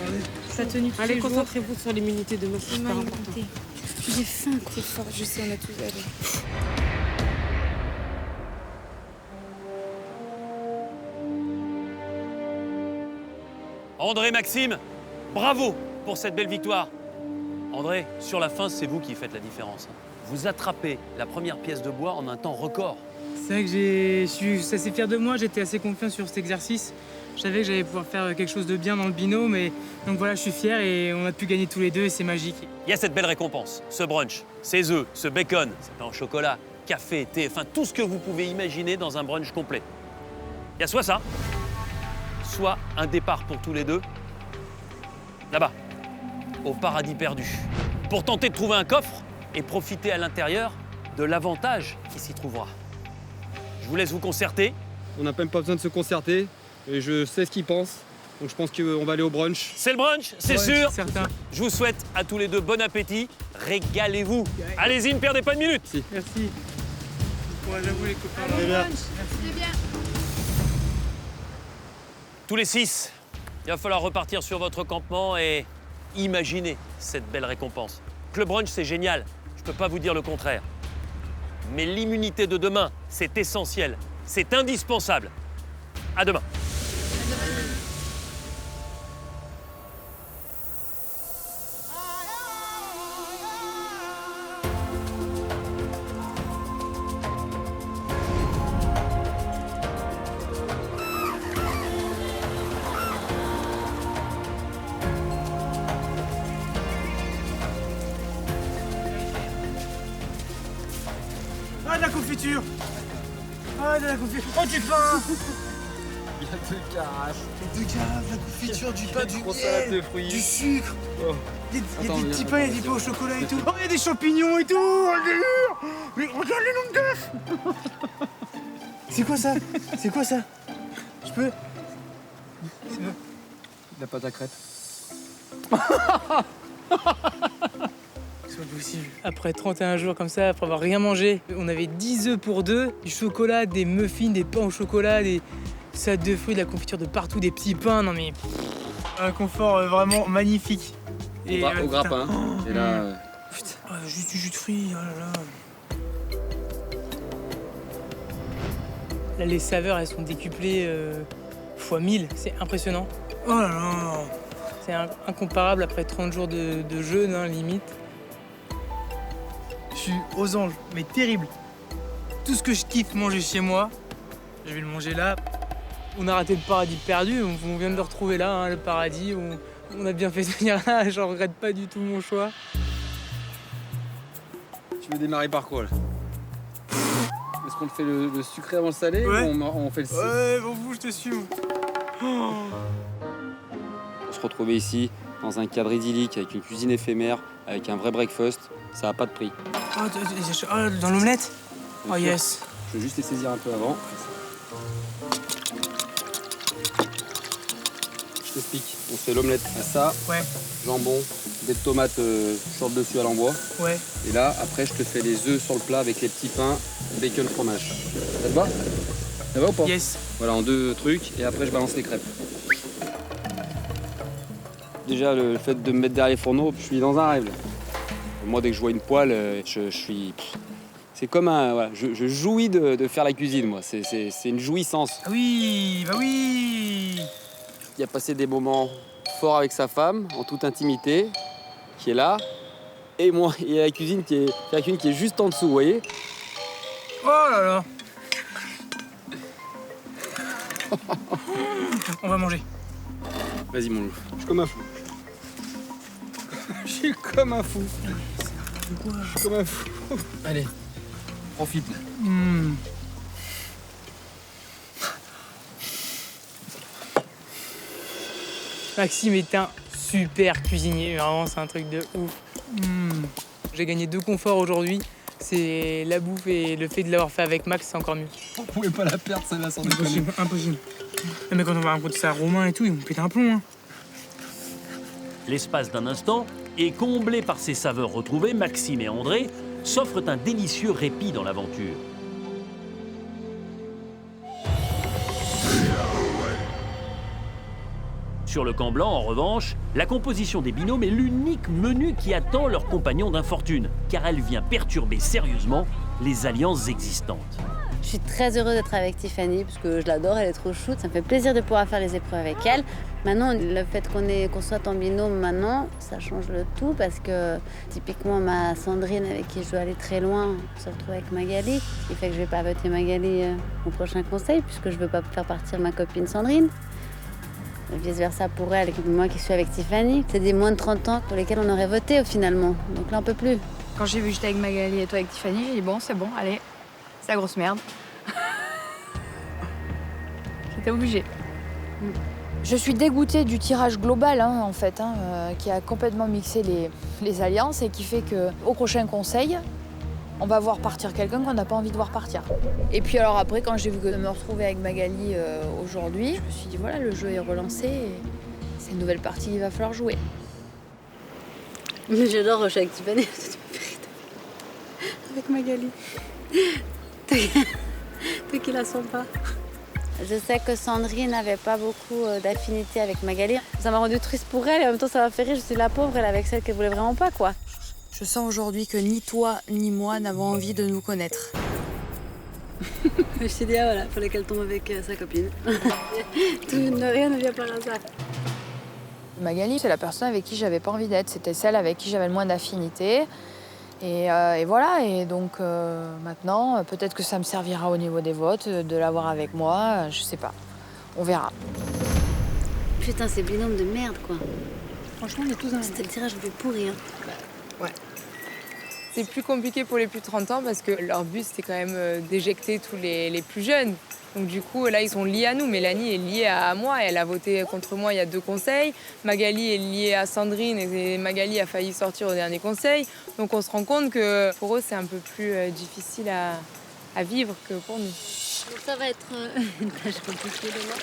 Speaker 4: Ça a tenu tous
Speaker 11: allez,
Speaker 4: les jours.
Speaker 11: concentrez-vous sur l'immunité de Maxou, c'est
Speaker 4: C'est
Speaker 11: super
Speaker 4: mal
Speaker 11: important.
Speaker 4: écouté. J'ai faim, c'est fort. Je sais, on a tous allé.
Speaker 1: André, Maxime, bravo pour cette belle victoire. André, sur la fin, c'est vous qui faites la différence. Vous attrapez la première pièce de bois en un temps record.
Speaker 8: C'est vrai que je suis assez fier de moi, j'étais assez confiant sur cet exercice. Je savais que j'allais pouvoir faire quelque chose de bien dans le binôme. Donc voilà, je suis fier et on a pu gagner tous les deux et c'est magique.
Speaker 1: Il y a cette belle récompense, ce brunch, ces œufs, ce bacon, ce pain au chocolat, café, thé, enfin tout ce que vous pouvez imaginer dans un brunch complet. Il y a soit ça, soit un départ pour tous les deux, là-bas, au paradis perdu, pour tenter de trouver un coffre et profiter à l'intérieur de l'avantage qui s'y trouvera. Je vous laisse vous concerter.
Speaker 10: On n'a même pas besoin de se concerter. Et je sais ce qu'ils pensent. Donc je pense qu'on va aller au brunch.
Speaker 1: C'est le brunch, c'est sûr.
Speaker 8: Certain.
Speaker 1: Je vous souhaite à tous les deux bon appétit. Régalez-vous. Allez-y, ne perdez pas de minutes.
Speaker 8: Merci. Courage à vous les copains.
Speaker 2: Très bien.
Speaker 1: Tous les 6, il va falloir repartir sur votre campement et imaginer cette belle récompense. Le brunch, c'est génial. Je ne peux pas vous dire le contraire. Mais l'immunité de demain, c'est essentiel. C'est indispensable. À demain.
Speaker 8: Ah, de la confiture. Ah, de la confiture. Oh, du pain.
Speaker 10: Il y a 2 cages.
Speaker 8: De la confiture, du pain, du
Speaker 10: salade de
Speaker 8: miel,
Speaker 10: fruits.
Speaker 8: du sucre.
Speaker 10: Oh.
Speaker 8: Il y a des petits pains, il y a du pain au chocolat et tout. Oh, il y a des champignons et tout. Oh, le délire. Mais regarde les noms d'œufs. C'est quoi ça? C'est quoi ça? Je peux?
Speaker 10: La pâte à crêpes.
Speaker 8: C'est pas possible. Après 31 jours comme ça, après avoir rien mangé, on avait 10 œufs pour 2, du chocolat, des muffins, des pains au chocolat, des salades de fruits, de la confiture de partout, des petits pains. Non mais un confort vraiment magnifique.
Speaker 10: Et au grappin. Et là,
Speaker 8: putain, juste du jus de fruits. Oh là là. Là, les saveurs, elles sont décuplées fois 1000. C'est impressionnant. Oh là là. C'est incomparable après 30 jours de jeûne, hein, limite. Je suis aux anges, mais terrible. Tout ce que je kiffe manger chez moi, je vais le manger là. On a raté le paradis perdu, on vient de le retrouver là, hein, le paradis. On a bien fait de venir là, je regrette pas du tout mon choix.
Speaker 10: tu veux démarrer par quoi là? Est-ce qu'on fait le sucré avant le salé
Speaker 8: Ouais.
Speaker 10: ou on fait le salé?
Speaker 8: Ouais, bon, vous, je te suis. Oh.
Speaker 10: On se retrouvait ici, dans un cadre idyllique, avec une cuisine éphémère, avec un vrai breakfast, ça n'a pas de prix.
Speaker 8: Oh, dans l'omelette? Oh
Speaker 10: Bien sûr.
Speaker 8: yes.
Speaker 10: Je vais juste les saisir un peu avant. Je t'explique. On fait l'omelette à ça,
Speaker 8: Ouais,
Speaker 10: jambon, des tomates short dessus à l'embois.
Speaker 8: ouais.
Speaker 10: Et là, après, je te fais les œufs sur le plat avec les petits pains, bacon, fromage. Ça te va? Ça va ou pas?
Speaker 8: Yes.
Speaker 10: Voilà, en 2 trucs, et après, je balance les crêpes. Déjà, le fait de me mettre derrière les fourneaux, je suis dans un rêve. Là. Moi, dès que je vois une poêle, je suis... C'est comme un... Voilà, je jouis de faire la cuisine, moi. C'est une jouissance.
Speaker 8: Ah oui, bah oui.
Speaker 10: Il a passé des moments forts avec sa femme, en toute intimité, qui est là. Et moi, il y a la cuisine qui est juste en dessous, vous voyez?
Speaker 8: Oh là là. On va manger.
Speaker 10: Vas-y, mon loup. Je suis comme un fou. Je suis comme un fou. Je suis comme un fou. Allez, profite.
Speaker 8: Mmh. Maxime est un super cuisinier, vraiment c'est un truc de ouf. Mmh. J'ai gagné 2 conforts aujourd'hui, c'est la bouffe et le fait de l'avoir fait avec Max, c'est encore mieux.
Speaker 10: On pouvait pas la perdre, celle-là, sans déconner.
Speaker 8: Impossible, impossible. Mais quand on va raconter ça à Romain et tout, ils vont péter un plomb. Hein.
Speaker 1: L'espace d'un instant, et comblés par ces saveurs retrouvées, Maxime et André s'offrent un délicieux répit dans l'aventure. Sur le camp blanc, en revanche, la composition des binômes est l'unique menu qui attend leur compagnon d'infortune, car elle vient perturber sérieusement les alliances existantes.
Speaker 6: Je suis très heureuse d'être avec Tiffany parce que je l'adore, elle est trop chouette. Ça me fait plaisir de pouvoir faire les épreuves avec elle. Maintenant, le fait qu'on soit en binôme maintenant, ça change le tout parce que typiquement ma Sandrine avec qui je dois aller très loin se retrouve avec Magali, ce qui fait que je vais pas voter Magali au prochain conseil puisque je veux pas faire partir ma copine Sandrine. Et vice versa pour elle, moi qui suis avec Tiffany. C'est des moins de 30 ans pour lesquels on aurait voté finalement, donc là on peut plus.
Speaker 13: Quand j'ai vu que j'étais avec Magali et toi avec Tiffany, j'ai dit bon c'est bon, allez, c'est la grosse merde. J'étais obligée. Je suis dégoûtée du tirage global, en fait, qui a complètement mixé les alliances et qui fait qu'au prochain conseil, on va voir partir quelqu'un qu'on n'a pas envie de voir partir. Et puis alors après, quand j'ai vu que de me retrouver avec Magali aujourd'hui, je me suis dit voilà, le jeu est relancé et c'est une nouvelle partie qu'il va falloir jouer.
Speaker 6: J'adore jouer avec Tiffany, c'est ma vérité. Avec Magali. Toi qui la sens pas. Je sais que Sandrine n'avait pas beaucoup d'affinité avec Magali. Ça m'a rendu triste pour elle et en même temps ça m'a fait rire. Je suis la pauvre, elle avec celle qu'elle voulait vraiment pas, quoi.
Speaker 13: Je sens aujourd'hui que ni toi ni moi n'avons envie de nous connaître.
Speaker 6: Je t'ai dit, voilà, il fallait qu'elle tombe avec sa copine. Rien ne vient par hasard.
Speaker 13: Magali, c'est la personne avec qui j'avais pas envie d'être. C'était celle avec qui j'avais le moins d'affinité. Et voilà, et donc maintenant, peut-être que ça me servira au niveau des votes, de l'avoir avec moi, je sais pas. On verra.
Speaker 6: Putain, c'est binôme de merde, quoi.
Speaker 13: Franchement, on est tous un.
Speaker 6: C'était le tirage le plus pourri, hein.
Speaker 4: Ouais. C'est plus compliqué pour les plus de 30 ans parce que leur but, c'était quand même d'éjecter tous les plus jeunes. Donc du coup, là, ils sont liés à nous. Mélanie est liée à moi. Elle a voté contre moi il y a 2 conseils. Magali est liée à Sandrine et Magali a failli sortir au dernier conseil. Donc on se rend compte que pour eux, c'est un peu plus difficile à vivre que pour nous.
Speaker 6: Donc ça va être une tâche compliquée demain.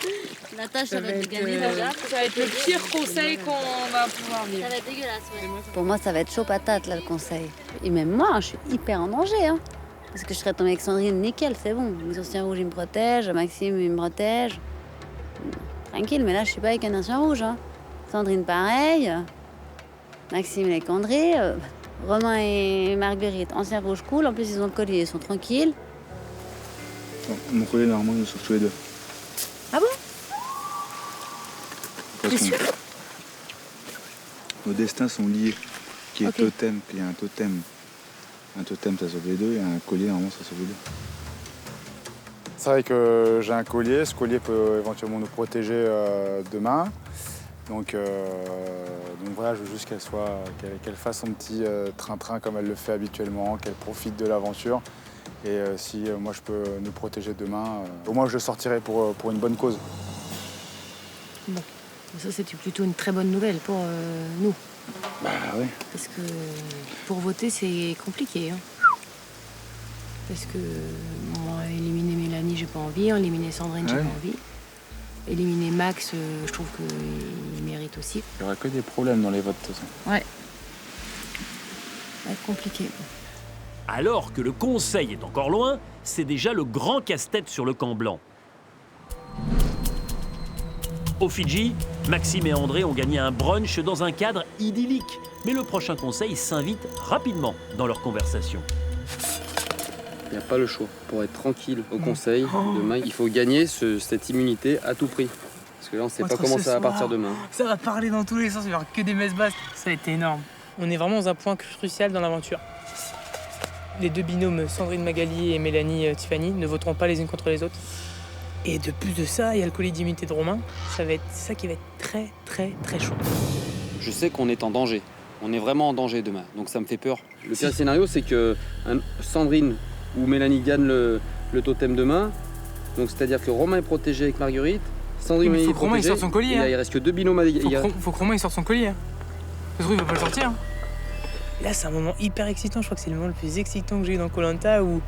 Speaker 6: La tâche, ça va être de gagner déjà.
Speaker 4: Ça va être le pire conseil qu'on va pouvoir vivre.
Speaker 6: Ça va être dégueulasse, ouais. Pour moi, ça va être chaud patate, là, le conseil. Et même moi, je suis hyper en danger, hein. Parce que je serais tombée avec Sandrine, nickel, c'est bon. Les anciens rouges, ils me protègent. Maxime, il me protège. Tranquille, mais là, je suis pas avec un ancien rouge, hein. Sandrine, pareil. Maxime, avec André. Romain et Marguerite, anciens rouges cool. En plus, ils ont le collier, ils sont tranquilles.
Speaker 2: Mon collier, normalement, ils sont tous les 2.
Speaker 13: Ah bon?
Speaker 2: T'es sûr? Nos destins sont liés. Qui est totem, qu'il y a un totem. Un totem, ça sauve les 2, et un collier, normalement, ça sauve les 2. C'est vrai que j'ai un collier. Ce collier peut éventuellement nous protéger demain. Donc voilà, je veux juste qu'elle fasse son petit train-train comme elle le fait habituellement, qu'elle profite de l'aventure. Et si moi je peux nous protéger demain, au moins je sortirai pour une bonne cause.
Speaker 13: Bon, ça c'est plutôt une très bonne nouvelle pour nous.
Speaker 2: Bah oui.
Speaker 13: Parce que pour voter c'est compliqué. Hein. Parce que moi, éliminer Mélanie, j'ai pas envie. Éliminer Sandrine, j'ai pas envie. Éliminer Max, je trouve qu'il mérite aussi.
Speaker 2: Il n'y aura que des problèmes dans les votes de toute façon.
Speaker 13: Ouais. Ça va être compliqué.
Speaker 1: Alors que le conseil est encore loin, c'est déjà le grand casse-tête sur le camp blanc. Au Fidji, Maxime et André ont gagné un brunch dans un cadre idyllique. Mais le prochain conseil s'invite rapidement dans leur conversation.
Speaker 10: Il n'y a pas le choix. Pour être tranquille au conseil, demain, il faut gagner cette immunité à tout prix. Parce que là, on ne sait pas comment ça va partir demain.
Speaker 8: Ça va parler dans tous les sens, il va y avoir que des messes basses. Ça a été énorme. On est vraiment dans un point crucial dans l'aventure. Les 2 binômes, Sandrine Magali et Mélanie Tiffany, ne voteront pas les unes contre les autres. Et de plus de ça, il y a le collier d'immunité de Romain. Ça va être ça qui va être très, très, très chaud.
Speaker 10: Je sais qu'on est en danger. On est vraiment en danger demain, donc ça me fait peur. Le pire scénario, c'est que Sandrine ou Mélanie gagne le totem demain. Donc c'est-à-dire que Romain est protégé avec Marguerite. Sandrine est protégée.
Speaker 8: Romain il sorte son collier.
Speaker 10: Il reste que 2 binômes à
Speaker 8: faut que Romain il sorte son collier. Parce qu'il va pas le sortir. Et là, c'est un moment hyper excitant. Je crois que c'est le moment le plus excitant que j'ai eu dans Koh-Lanta où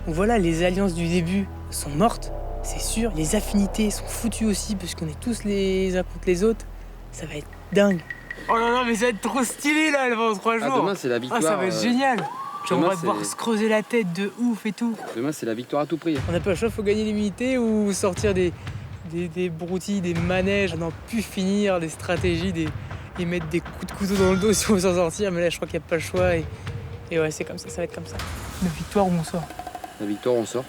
Speaker 8: voilà, les alliances du début sont mortes, c'est sûr. Les affinités sont foutues aussi parce qu'on est tous les uns contre les autres. Ça va être dingue. Oh là là, mais ça va être trop stylé là, pendant 3 jours.
Speaker 10: Demain, c'est la victoire.
Speaker 8: Ah, ça va être génial. Genre, on va devoir se creuser la tête de ouf et tout.
Speaker 10: Demain, c'est la victoire à tout prix.
Speaker 8: On n'a pas le choix, faut gagner l'immunité ou sortir des broutilles, des manèges, n'en plus finir, des stratégies, et mettre des coups de couteau dans le dos si on veut s'en sortir. Mais là, je crois qu'il n'y a pas le choix. Et ouais, c'est comme ça va être comme ça. La victoire où on sort.
Speaker 10: La victoire où on sort.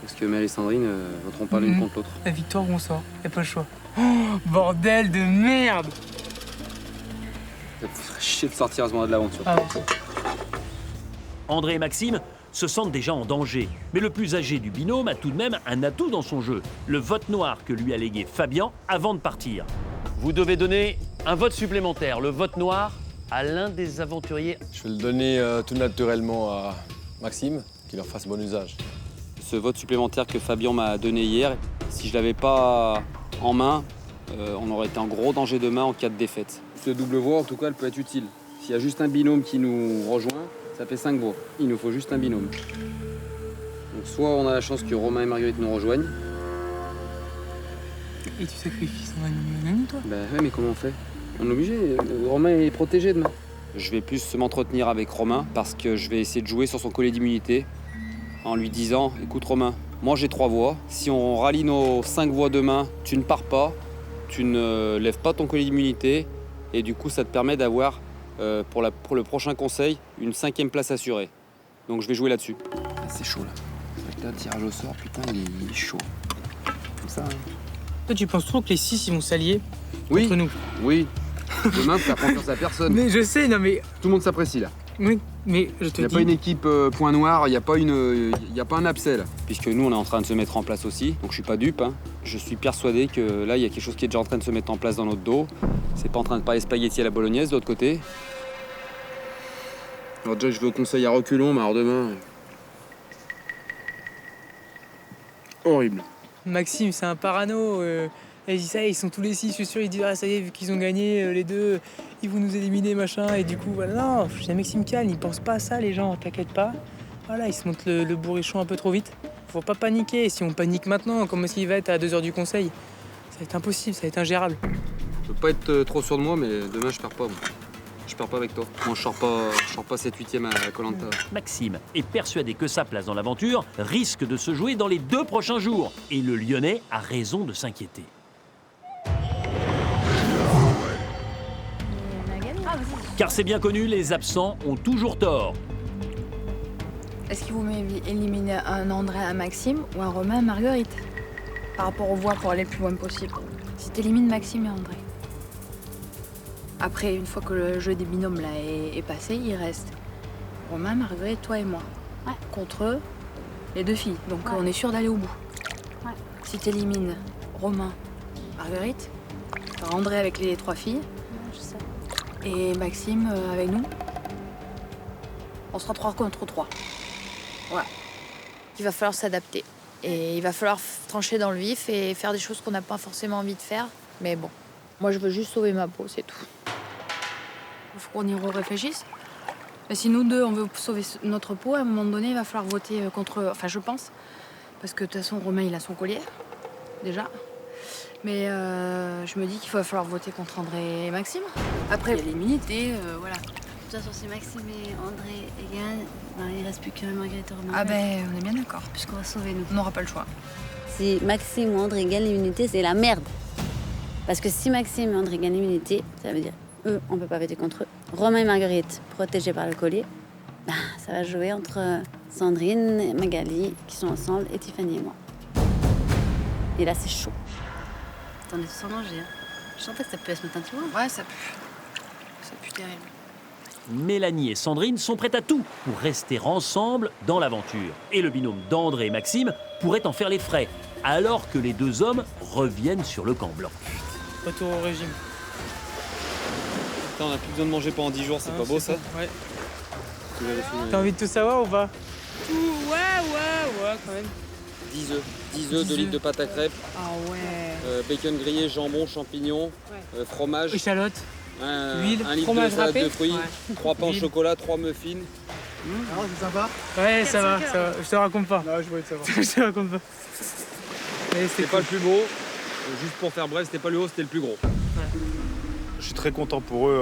Speaker 10: Parce que Mel et Sandrine ne voteront pas l'une contre l'autre.
Speaker 8: La victoire où on sort, il n'y a pas le choix. Oh, bordel de merde!
Speaker 10: Ça me ferait chier de sortir à ce moment de l'aventure.
Speaker 8: Ah,
Speaker 1: André et Maxime se sentent déjà en danger. Mais le plus âgé du binôme a tout de même un atout dans son jeu. Le vote noir que lui a légué Fabien avant de partir. Vous devez donner un vote supplémentaire, le vote noir, à l'un des aventuriers.
Speaker 7: Je vais le donner tout naturellement à Maxime, qu'il en fasse bon usage.
Speaker 10: Ce vote supplémentaire que Fabien m'a donné hier, si je l'avais pas en main, on aurait été en gros danger demain en cas de défaite. Cette double voix, en tout cas, elle peut être utile. S'il y a juste un binôme qui nous rejoint, ça fait 5 voix. Il nous faut juste un binôme. Donc soit on a la chance que Romain et Marguerite nous rejoignent.
Speaker 8: Et tu sacrifies son ami, toi?
Speaker 10: Ben ouais, mais comment on fait? On est obligé. Romain est protégé demain. Je vais plus m'entretenir avec Romain parce que je vais essayer de jouer sur son collier d'immunité en lui disant, écoute Romain, moi j'ai 3 voix. Si on rallie nos 5 voix demain, tu ne pars pas, tu ne lèves pas ton collier d'immunité et du coup ça te permet d'avoir pour le prochain conseil une 5e place assurée. Donc je vais jouer là-dessus. Ah, c'est chaud là. C'est vrai que là, le tirage au sort, putain, il est chaud. Comme ça. Hein.
Speaker 8: Toi, tu penses trop que les 6 ils vont s'allier contre nous?
Speaker 10: Oui. Demain, faut faire confiance à personne.
Speaker 8: Mais je sais, non mais.
Speaker 10: Tout le monde s'apprécie là.
Speaker 8: Oui, mais je te dis.
Speaker 10: Il n'y a pas une équipe point noir, il n'y a pas un abcès là. Puisque nous, on est en train de se mettre en place aussi, donc je suis pas dupe. Hein. Je suis persuadé que là, il y a quelque chose qui est déjà en train de se mettre en place dans notre dos. C'est pas en train de parler spaghetti à la bolognaise de l'autre côté. Alors déjà, je vais au conseil à reculons, mais alors demain... Horrible.
Speaker 8: Maxime, c'est un parano. Il dit ça, ils sont tous les 6, je suis sûr, il dit ah ça y est, vu qu'ils ont gagné, les deux, ils vont nous éliminer, machin, et du coup, voilà, non, je dis Maxime calme, ils pensent pas à ça, les gens, t'inquiète pas. Voilà, ils se montent le bourrichon un peu trop vite. Faut pas paniquer, si on panique maintenant, comment est-ce qu'il va être à 2h du conseil? Ça va être impossible, ça va être ingérable.
Speaker 10: Je veux pas être trop sûr de moi, mais demain, je perds pas, moi. Je perds pas avec toi. Moi, je sors pas cette 8e à Koh-Lanta.
Speaker 1: Maxime est persuadé que sa place dans l'aventure risque de se jouer dans les 2 prochains jours. Et le Lyonnais a raison de s'inquiéter. Car c'est bien connu, les absents ont toujours tort.
Speaker 13: Est-ce qu'il vaut mieux éliminer un André à Maxime ou un Romain à Marguerite? Par rapport aux voix pour aller le plus loin possible. Si t'élimines Maxime et André. Après, une fois que le jeu des binômes là est passé, il reste Romain, Marguerite, toi et moi.
Speaker 6: Ouais.
Speaker 13: Contre eux, les 2 filles. Donc on est sûr d'aller au bout.
Speaker 6: Ouais.
Speaker 13: Si t'élimines Romain, Marguerite, t'auras André avec les 3 filles.
Speaker 6: Je sais.
Speaker 13: Et Maxime avec nous. On sera 3 contre 3. Voilà. Il va falloir s'adapter. Et il va falloir trancher dans le vif et faire des choses qu'on n'a pas forcément envie de faire. Mais bon, moi je veux juste sauver ma peau, c'est tout. Il faut qu'on y réfléchisse. Et si nous deux on veut sauver notre peau, à un moment donné, il va falloir voter contre... Enfin, je pense. Parce que de toute façon, Romain, il a son collier. Déjà. Mais je me dis qu'il va falloir voter contre André et Maxime. Après, il y a l'immunité, voilà.
Speaker 6: De toute façon, si Maxime et André gagnent, ben, il ne reste plus que Marguerite et Romain.
Speaker 13: Ah ben, on est bien d'accord.
Speaker 6: Puisqu'on va sauver nous.
Speaker 13: On n'aura pas le choix.
Speaker 6: Si Maxime ou André gagnent l'immunité, c'est la merde. Parce que si Maxime et André gagnent l'immunité, ça veut dire eux, on peut pas voter contre eux. Romain et Marguerite, protégés par le collier, ben, ça va jouer entre Sandrine et Magali, qui sont ensemble, et Tiffany et moi. Et là, c'est chaud. On est tous en danger. Hein. Je sentais que ça pouvait se mettre un petit peu.
Speaker 13: Ouais, ça pue. Ça pue terrible.
Speaker 1: Mélanie et Sandrine sont prêtes à tout pour rester ensemble dans l'aventure. Et le binôme d'André et Maxime pourrait en faire les frais, alors que les 2 hommes reviennent sur le camp blanc.
Speaker 8: Retour au régime.
Speaker 10: Putain, on a plus besoin de manger pendant 10 jours, c'est pas beau ça?
Speaker 8: Ouais. T'as envie de tout savoir ou pas? Ouais, quand même.
Speaker 10: 10 œufs. 10 œufs, 2 litres de pâte à crêpes.
Speaker 13: Ah ouais.
Speaker 10: Bacon grillé, jambon, champignons, fromage.
Speaker 8: Échalote. Huile,
Speaker 10: 1 litre
Speaker 8: fromage
Speaker 10: de salade
Speaker 8: râpé.
Speaker 10: de fruits, 3 pains au chocolat, 3 muffins.
Speaker 2: Alors, c'est sympa?
Speaker 8: Ouais, ça va. Je te raconte pas.
Speaker 2: Non, je voulais te savoir.
Speaker 8: Je te raconte pas.
Speaker 10: C'était pas le plus beau. Juste pour faire bref, c'était pas le haut, c'était le plus gros.
Speaker 2: Je suis très content pour eux,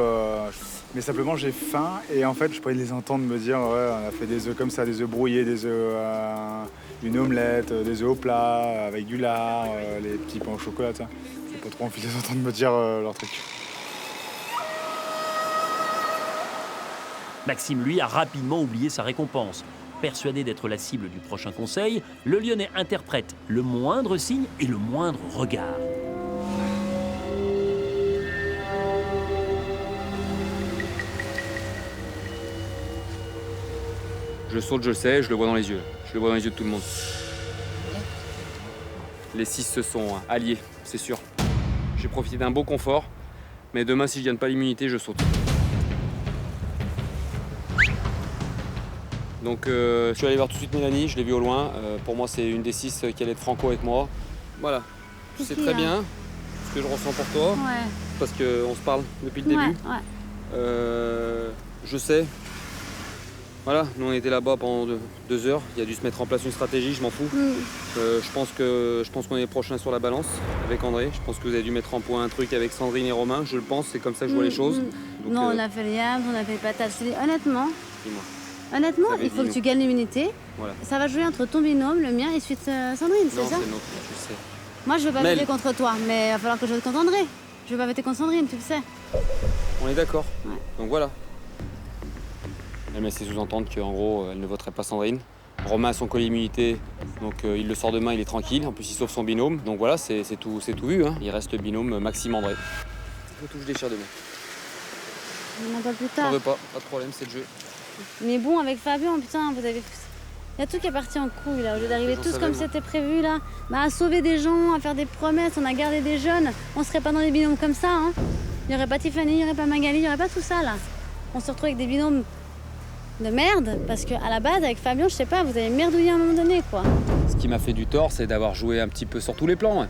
Speaker 2: mais simplement j'ai faim et en fait je pourrais les entendre me dire ouais, on a fait des œufs comme ça, des œufs brouillés, des œufs, une omelette, des œufs au plat avec du lard, les petits pains au chocolat. J'ai pas trop envie de les entendre me dire leur truc.
Speaker 1: Maxime, lui, a rapidement oublié sa récompense. Persuadé d'être la cible du prochain conseil, le Lyonnais interprète le moindre signe et le moindre regard.
Speaker 10: Je saute, je le sais, je le vois dans les yeux. Je le vois dans les yeux de tout le monde. Les 6 se sont alliés, c'est sûr. J'ai profité d'un beau confort, mais demain, si je gagne pas l'immunité, je saute. Donc je suis allé voir tout de suite Mélanie, je l'ai vue au loin. Pour moi, c'est une des 6 qui allait être franco avec moi. Voilà, je sais très bien ce que je ressens pour toi, parce qu'on se parle depuis le début. Je sais. Voilà, nous on était là-bas pendant 2 heures. Il a dû se mettre en place une stratégie, je m'en fous. Je pense qu'on est prochains sur la balance avec André. Je pense que vous avez dû mettre en point un truc avec Sandrine et Romain. Je le pense, c'est comme ça que je vois les choses. Donc,
Speaker 6: non, on a fait les yams, on a fait les patates. Je te dis honnêtement,
Speaker 10: dis-moi.
Speaker 6: il faut que tu gagnes l'immunité.
Speaker 10: Voilà.
Speaker 6: Ça va jouer entre ton binôme, le mien et suite Sandrine, c'est ça?
Speaker 10: Non, c'est notre, tu le sais.
Speaker 6: Moi, je veux pas voter contre toi, mais il va falloir que je vote contre André. Je veux pas voter contre Sandrine, tu le sais.
Speaker 10: On est d'accord. Donc voilà. Elle m'a laissé sous-entendre qu'en gros, elle ne voterait pas Sandrine. Romain a son collier immunité, donc il le sort demain, il est tranquille. En plus, il sauve son binôme. Donc voilà, c'est tout vu. Hein. Il reste le binôme Maxime-André. Il faut tout, je déchire demain.
Speaker 6: On en parle plus
Speaker 10: T'en
Speaker 6: tard.
Speaker 10: veux pas de problème, c'est le jeu.
Speaker 6: Mais bon, avec Fabien, putain, vous avez... Il y a tout qui est parti en couille, là. Au lieu d'arriver tous comme c'était prévu, là, à sauver des gens, à faire des promesses, on a gardé des jeunes. On serait pas dans des binômes comme ça, hein. Il y aurait pas Tiffany, il y aurait pas Magali, il y aurait pas tout ça, là. On se retrouve avec des binômes de merde, parce qu'à la base, avec Fabien, je sais pas, vous avez merdouillé à un moment donné, quoi.
Speaker 10: Ce qui m'a fait du tort, c'est d'avoir joué un petit peu sur tous les plans.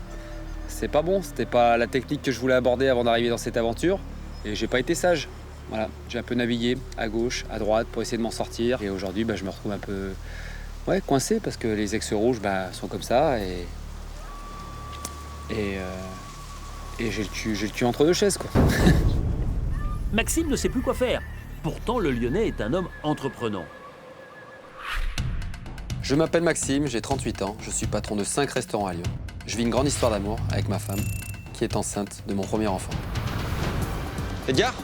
Speaker 10: C'est pas bon, c'était pas la technique que je voulais aborder avant d'arriver dans cette aventure. Et j'ai pas été sage. Voilà, j'ai un peu navigué à gauche, à droite pour essayer de m'en sortir. Et aujourd'hui, je me retrouve un peu coincé parce que les ex-rouges sont comme ça. Et j'ai le cul entre 2 chaises, quoi.
Speaker 1: Maxime ne sait plus quoi faire. Pourtant, le Lyonnais est un homme entreprenant.
Speaker 10: Je m'appelle Maxime, j'ai 38 ans, je suis patron de 5 restaurants à Lyon. Je vis une grande histoire d'amour avec ma femme, qui est enceinte de mon premier enfant. Edgar ?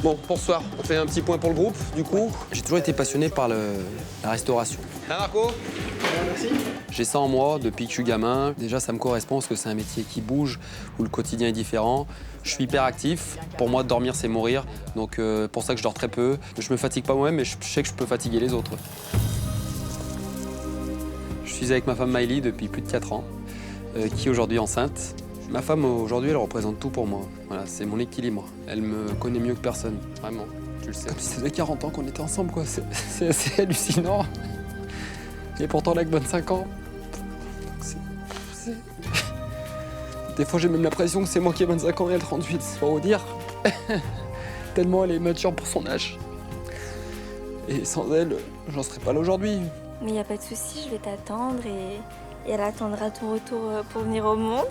Speaker 10: Bon, bonsoir. On fait un petit point pour le groupe, du coup. J'ai toujours été passionné par la restauration. Ah, Marco ? Merci. J'ai ça en moi depuis que je suis gamin. Déjà, ça me correspond parce que c'est un métier qui bouge, où le quotidien est différent. Je suis hyper actif. Pour moi, dormir, c'est mourir. Donc, pour ça que je dors très peu. Je me fatigue pas moi-même, mais je sais que je peux fatiguer les autres. Je suis avec ma femme Maëlie depuis plus de 4 ans, qui est aujourd'hui enceinte. Ma femme, aujourd'hui, elle représente tout pour moi. Voilà, c'est mon équilibre. Elle me connaît mieux que personne, vraiment. Tu le sais. Comme si ça faisait 40 ans qu'on était ensemble, quoi. C'est assez hallucinant. Et pourtant, elle a que 25 ans. Des fois, j'ai même l'impression que c'est moi qui ai 25 ans et elle 38, c'est pour vous dire. Tellement elle est mature pour son âge. Et sans elle, j'en serais pas là aujourd'hui.
Speaker 14: Mais y a pas de souci, je vais t'attendre et elle attendra ton retour pour venir au monde.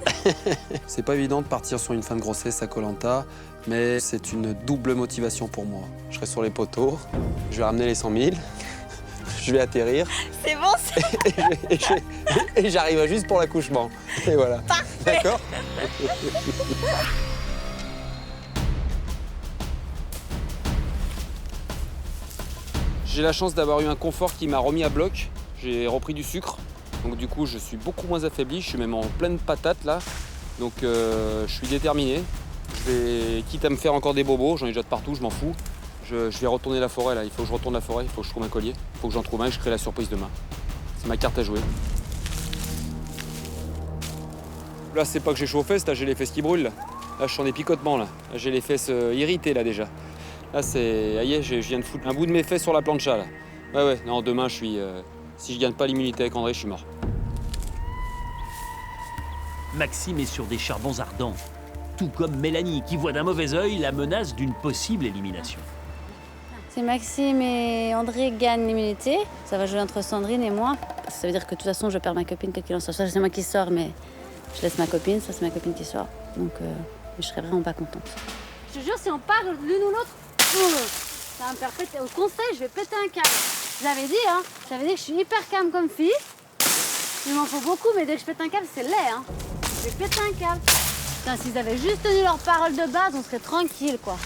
Speaker 10: C'est pas évident de partir sur une fin de grossesse à Koh-Lanta, mais c'est une double motivation pour moi. Je serai sur les poteaux, je vais ramener les 100 000, je vais atterrir.
Speaker 14: C'est bon, c'est...
Speaker 10: et j'arrive juste pour l'accouchement. Et voilà. D'accord ? J'ai la chance d'avoir eu un confort qui m'a remis à bloc. J'ai repris du sucre. Donc du coup, je suis beaucoup moins affaibli. Je suis même en pleine patate là. Donc je suis déterminé. Je vais, quitte à me faire encore des bobos, j'en ai déjà de partout, je m'en fous. Je vais retourner la forêt là. Il faut que je retourne la forêt, il faut que je trouve un collier. Il faut que j'en trouve un et je crée la surprise demain. C'est ma carte à jouer. Là, c'est pas que j'ai chaud aux fesses, là j'ai les fesses qui brûlent. Là, je sens des picotements là. Là, j'ai les fesses irritées là déjà. Là, c'est... Aïe, je viens de foutre un bout de mes fesses sur la plancha là. Ouais, non, demain je suis... Si je gagne pas l'immunité avec André, je suis mort.
Speaker 1: Maxime est sur des charbons ardents, tout comme Mélanie, qui voit d'un mauvais œil la menace d'une possible élimination.
Speaker 6: Si Maxime et André gagnent l'immunité, ça va jouer entre Sandrine et moi. Ça veut dire que de toute façon, je perds ma copine, quoi qu'il en soit. Ça, c'est moi qui sors, mais je laisse ma copine, ça, c'est ma copine qui sort. Donc, je serais vraiment pas contente. Je te jure, si on parle l'une ou l'autre, ça va me faire péter. Au conseil, je vais péter un câble. J'avais dit que je suis hyper calme comme fille. Il m'en faut beaucoup, mais dès que je pète un câble, c'est laid, hein. Je vais péter un câble. Putain, s'ils avaient juste tenu leur parole de base, on serait tranquille, quoi.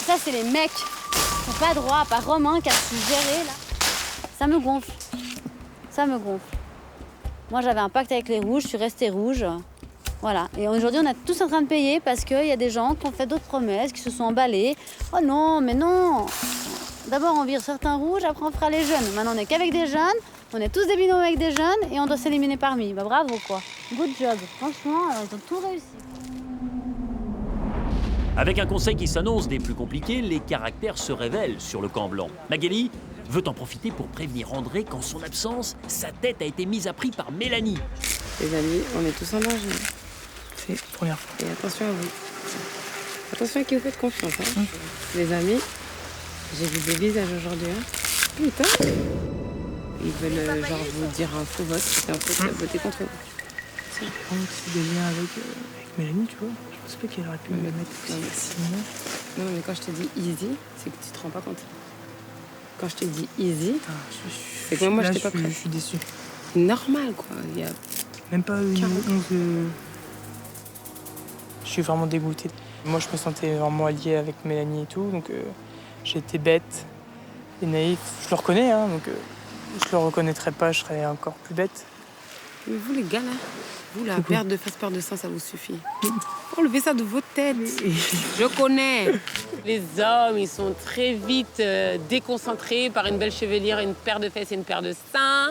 Speaker 6: Ça, c'est les mecs. Ils sont pas droits, à part Romain qui a su gérer, là. Ça me gonfle. Ça me gonfle. Moi, j'avais un pacte avec les rouges, je suis restée rouge. Voilà. Et aujourd'hui, on est tous en train de payer parce qu'il y a des gens qui ont fait d'autres promesses, qui se sont emballés. Oh non, mais non. D'abord, on vire certains rouges, après on fera les jeunes. Maintenant, on n'est qu'avec des jeunes, on est tous des binômes avec des jeunes et on doit s'éliminer parmi. Bah bravo quoi. Good job. Franchement, ils ont tout réussi.
Speaker 1: Avec un conseil qui s'annonce des plus compliqués, les caractères se révèlent sur le camp blanc. Magali veut en profiter pour prévenir André qu'en son absence, sa tête a été mise à prix par Mélanie.
Speaker 9: Les amis, on est tous en danger.
Speaker 8: C'est la première fois.
Speaker 9: Et attention à vous. Attention à qui vous faites confiance. Hein. Les amis, j'ai vu des visages aujourd'hui. Hein. Putain. Ils veulent genre vous dire un faux vote. C'est un faux voter contre vous.
Speaker 8: C'est un petit délire avec Mélanie, tu vois. Je pense pas qu'elle aurait pu me mettre facilement.
Speaker 9: Non, mais quand je te dis easy, c'est que tu te rends pas compte. Quand je te dis easy, c'est que moi, je t'ai pas prête.
Speaker 8: Je suis déçue.
Speaker 9: Normal, quoi. Il y a
Speaker 8: même pas une 11. Je suis vraiment dégoûtée. Moi, je me sentais vraiment allié avec Mélanie et tout, donc j'ai été bête et naïf. Je le reconnais, hein, donc je le reconnaîtrais pas, je serais encore plus bête.
Speaker 9: Mais vous, les gars, là, vous, la perte de face, perte de sang, ça vous suffit. Enlevez ça de votre tête. Je connais. Les hommes, ils sont très vite déconcentrés par une belle chevelure, une paire de fesses et une paire de seins.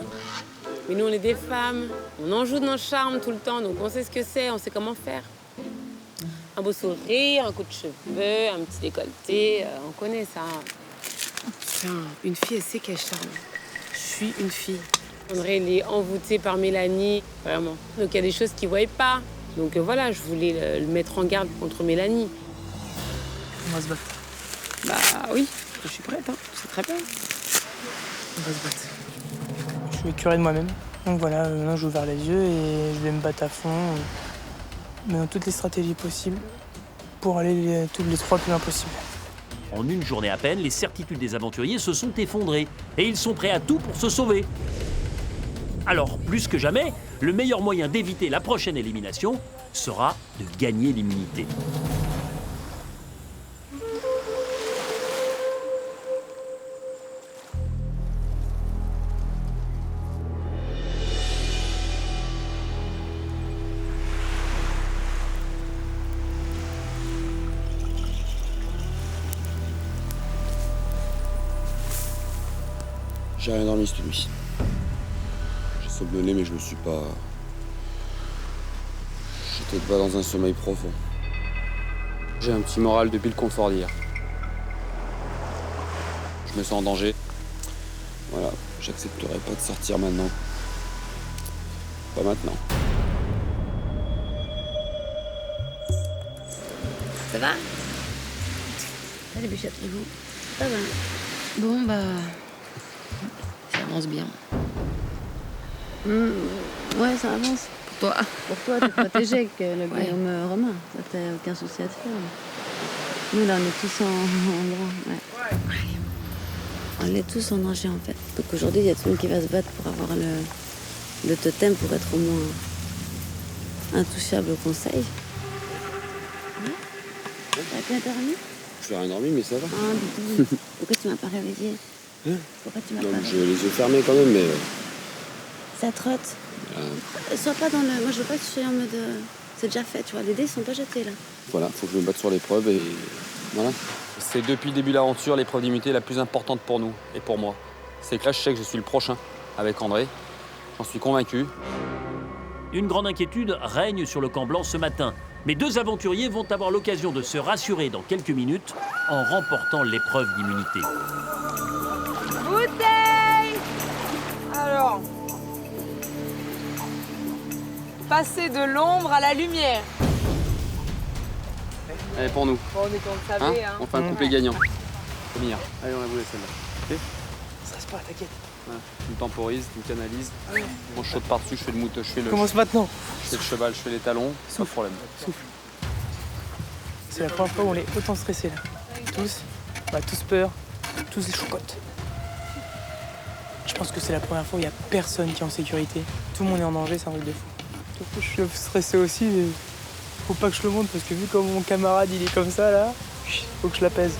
Speaker 9: Mais nous, on est des femmes. On en joue de nos charmes tout le temps, donc on sait ce que c'est, on sait comment faire. Un beau sourire, un coup de cheveux, un petit décolleté, on connaît ça. Putain, une fille, elle sait qu'elle charme. Je suis une fille. André, il est envoûté par Mélanie, vraiment. Donc il y a des choses qu'il ne voyait pas. Donc voilà, je voulais le mettre en garde contre Mélanie.
Speaker 8: On va se battre.
Speaker 9: Bah oui, je suis prête, hein. C'est très bien.
Speaker 8: On va se battre. Je suis curé de moi-même. Donc voilà, maintenant j'ai ouvert les yeux et je vais me battre à fond. Mais dans toutes les stratégies possibles pour aller tous les trois plus loin possible.
Speaker 1: En une journée à peine, les certitudes des aventuriers se sont effondrées et ils sont prêts à tout pour se sauver. Alors, plus que jamais, le meilleur moyen d'éviter la prochaine élimination sera de gagner l'immunité.
Speaker 15: J'ai rien dormi cette nuit. J'ai somnolé, mais je me suis pas... J'étais pas dans un sommeil profond.
Speaker 10: J'ai un petit moral depuis le confort d'hier. Je me sens en danger.
Speaker 15: Voilà, j'accepterai pas de sortir maintenant. Pas maintenant.
Speaker 6: Ça va? Allez, Bichette, et vous? Ça va. Bon, bah... ça avance bien. Ouais, ça avance. Pour toi. Pour toi, t'es protégé avec le binôme romain. Ça, t'as aucun souci à te faire. Nous, là, on est tous en droit. Ouais. On est tous en danger, en fait. Donc aujourd'hui, il y a tout le monde qui va se battre pour avoir le totem pour être au moins intouchable au conseil. T'as bien dormi?
Speaker 15: J'ai rien dormi, mais ça va.
Speaker 6: Ah, du tout. Pourquoi tu m'as pas réveillé? Pourquoi tu m'as pas réveillé?
Speaker 15: J'ai les yeux fermés quand même, mais...
Speaker 6: Ça trotte. Sois pas dans le... Moi, je veux pas que tu sois en mode... C'est déjà fait, tu vois. Les dés, ils sont pas jetés, là.
Speaker 15: Voilà, faut que je me batte sur l'épreuve et... Voilà.
Speaker 10: C'est depuis le début de l'aventure l'épreuve d'immunité la plus importante pour nous et pour moi. C'est que là, je sais que je suis le prochain avec André. J'en suis convaincu.
Speaker 1: Une grande inquiétude règne sur le camp blanc ce matin. Mais deux aventuriers vont avoir l'occasion de se rassurer dans quelques minutes en remportant l'épreuve d'immunité.
Speaker 4: Bouteille! Alors, passer de l'ombre à la lumière.
Speaker 10: Allez, pour nous.
Speaker 4: Bon, on est comme ça, hein.
Speaker 10: On fait un couplet gagnant. Première. Allez, on a voulu celle-là. Ok?
Speaker 8: Ça reste pas, t'inquiète.
Speaker 10: Voilà. Tu me temporises, tu me canalises. Moi, je saute par-dessus, je fais le mouteux, je fais le...
Speaker 8: Commence maintenant.
Speaker 10: Je fais le cheval, je fais les talons. Pas de problème.
Speaker 8: Souffle. C'est la première fois où on est autant stressés, là. Tous. On a tous peur. Tous des chocottes. Je pense que c'est la première fois où il n'y a personne qui est en sécurité. Tout le monde est en danger, c'est un truc de fou. Donc, je suis stressé aussi, mais faut pas que je le montre parce que vu comme mon camarade il est comme ça là, faut que je l'apaise.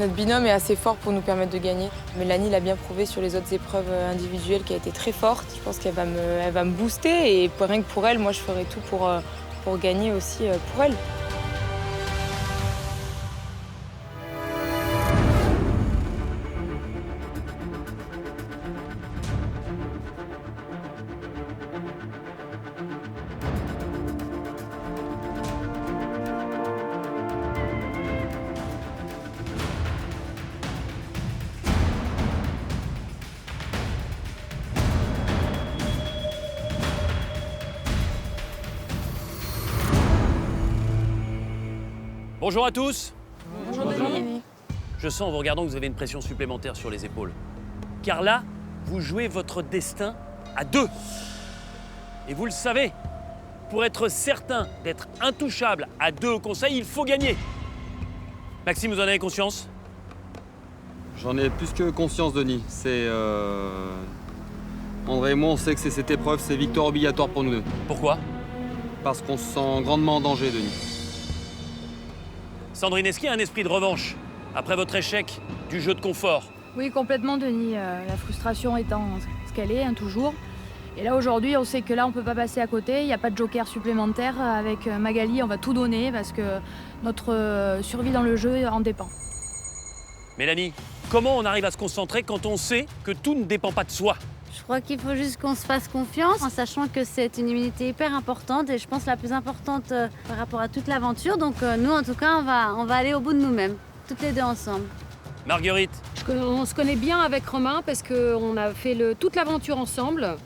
Speaker 4: Notre binôme est assez fort pour nous permettre de gagner. Mélanie l'a bien prouvé sur les autres épreuves individuelles qui a été très forte. Je pense qu'elle va me booster et rien que pour elle, moi je ferai tout pour gagner aussi pour elle.
Speaker 1: Bonjour à tous.
Speaker 13: Bonjour Denis.
Speaker 1: Je sens en vous regardant que vous avez une pression supplémentaire sur les épaules. Car là, vous jouez votre destin à 2. Et vous le savez, pour être certain d'être intouchable à 2 au conseil, il faut gagner. Maxime, vous en avez conscience?
Speaker 10: J'en ai plus que conscience, Denis. André et moi, on sait que c'est cette épreuve, c'est victoire obligatoire pour nous deux.
Speaker 1: Pourquoi?
Speaker 10: Parce qu'on se sent grandement en danger, Denis.
Speaker 1: Sandrine, est-ce qu'il y a un esprit de revanche après votre échec du jeu de confort?
Speaker 13: Oui, complètement Denis. La frustration étant ce qu'elle est, toujours. Et là aujourd'hui, on sait que là, on ne peut pas passer à côté. Il n'y a pas de joker supplémentaire. Avec Magali, on va tout donner parce que notre survie dans le jeu en dépend.
Speaker 1: Mélanie, comment on arrive à se concentrer quand on sait que tout ne dépend pas de soi?
Speaker 6: Je crois qu'il faut juste qu'on se fasse confiance en sachant que c'est une immunité hyper importante et je pense la plus importante par rapport à toute l'aventure. Donc nous, en tout cas, on va aller au bout de nous-mêmes, toutes les deux ensemble.
Speaker 1: Marguerite?
Speaker 16: On se connaît bien avec Romain parce qu'on a fait toute l'aventure ensemble.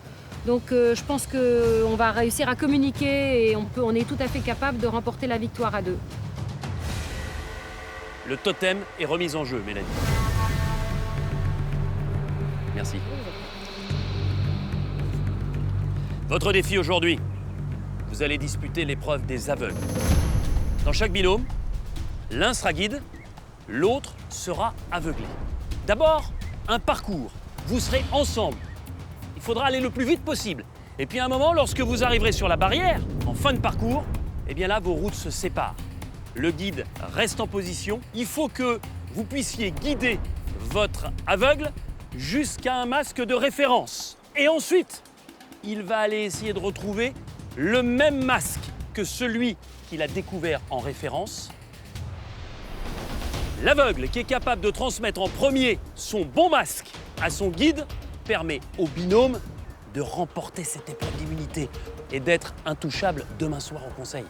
Speaker 16: Donc je pense qu'on va réussir à communiquer et on est tout à fait capable de remporter la victoire à 2.
Speaker 1: Le totem est remis en jeu, Mélanie. Merci. Votre défi aujourd'hui, vous allez disputer l'épreuve des aveugles. Dans chaque binôme, l'un sera guide, l'autre sera aveuglé. D'abord, un parcours. Vous serez ensemble. Il faudra aller le plus vite possible. Et puis à un moment, lorsque vous arriverez sur la barrière, en fin de parcours, eh bien là, vos routes se séparent. Le guide reste en position. Il faut que vous puissiez guider votre aveugle jusqu'à un masque de référence. Et ensuite, il va aller essayer de retrouver le même masque que celui qu'il a découvert en référence. L'aveugle qui est capable de transmettre en premier son bon masque à son guide permet au binôme de remporter cette épreuve d'immunité et d'être intouchable demain soir au conseil.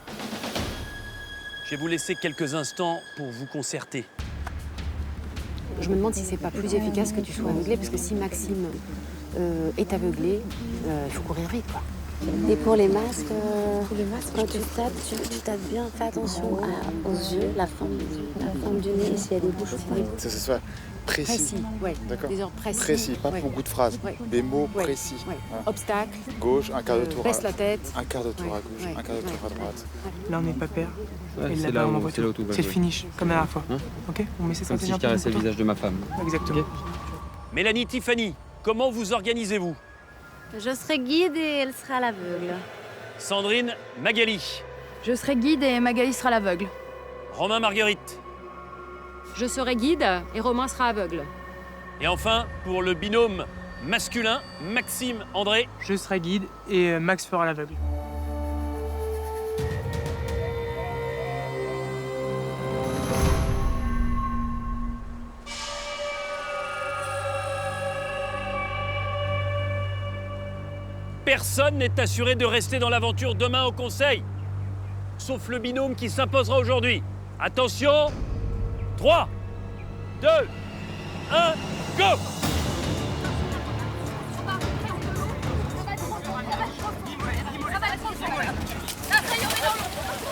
Speaker 1: Je vais vous laisser quelques instants pour vous concerter.
Speaker 17: Je me demande si c'est pas plus efficace que tu sois aveuglé, parce que si Maxime est aveuglé, il faut courir vite, quoi.
Speaker 6: Et pour les masques, quand tu tapes bien, fais attention aux yeux, la forme du nez, et s'il y a des bouches aussi.
Speaker 15: Que ce soit précis.
Speaker 17: Ouais.
Speaker 15: D'accord.
Speaker 17: Des ordres précis.
Speaker 15: Précis, pas beaucoup de phrases.
Speaker 17: Ouais.
Speaker 15: Des mots
Speaker 17: Ouais.
Speaker 15: précis.
Speaker 17: Ouais.
Speaker 15: Voilà.
Speaker 17: Obstacle.
Speaker 15: Gauche, un quart de tour.
Speaker 17: Baisse la tête.
Speaker 15: Un quart de tour à gauche,
Speaker 17: Ouais.
Speaker 15: un quart de tour à droite.
Speaker 8: Là, on n'est pas pair.
Speaker 10: Ouais,
Speaker 8: Et
Speaker 10: c'est
Speaker 8: là-bas,
Speaker 10: là
Speaker 8: on
Speaker 10: où
Speaker 8: envoie
Speaker 10: c'est là où
Speaker 8: tout.
Speaker 10: tout va
Speaker 8: C'est le
Speaker 10: jouer.
Speaker 8: finish, comme la dernière fois.
Speaker 10: Hein
Speaker 8: Ok, on met ses
Speaker 10: Comme si je
Speaker 8: sensations
Speaker 10: caressais le
Speaker 8: pour toi.
Speaker 10: visage de ma femme.
Speaker 8: Exactement.
Speaker 10: Ok.
Speaker 1: Mélanie, Tiffany, comment vous organisez-vous?
Speaker 6: Je serai guide et elle sera l'aveugle.
Speaker 1: Sandrine, Magali.
Speaker 13: Je serai guide et Magali sera l'aveugle.
Speaker 1: Romain, Marguerite.
Speaker 16: Je serai guide et Romain sera aveugle.
Speaker 1: Et enfin, pour le binôme masculin, Maxime, André.
Speaker 8: Je serai guide et Max fera l'aveugle.
Speaker 1: Personne n'est assuré de rester dans l'aventure demain au conseil. Sauf le binôme qui s'imposera aujourd'hui. Attention, 3, 2, 1, go!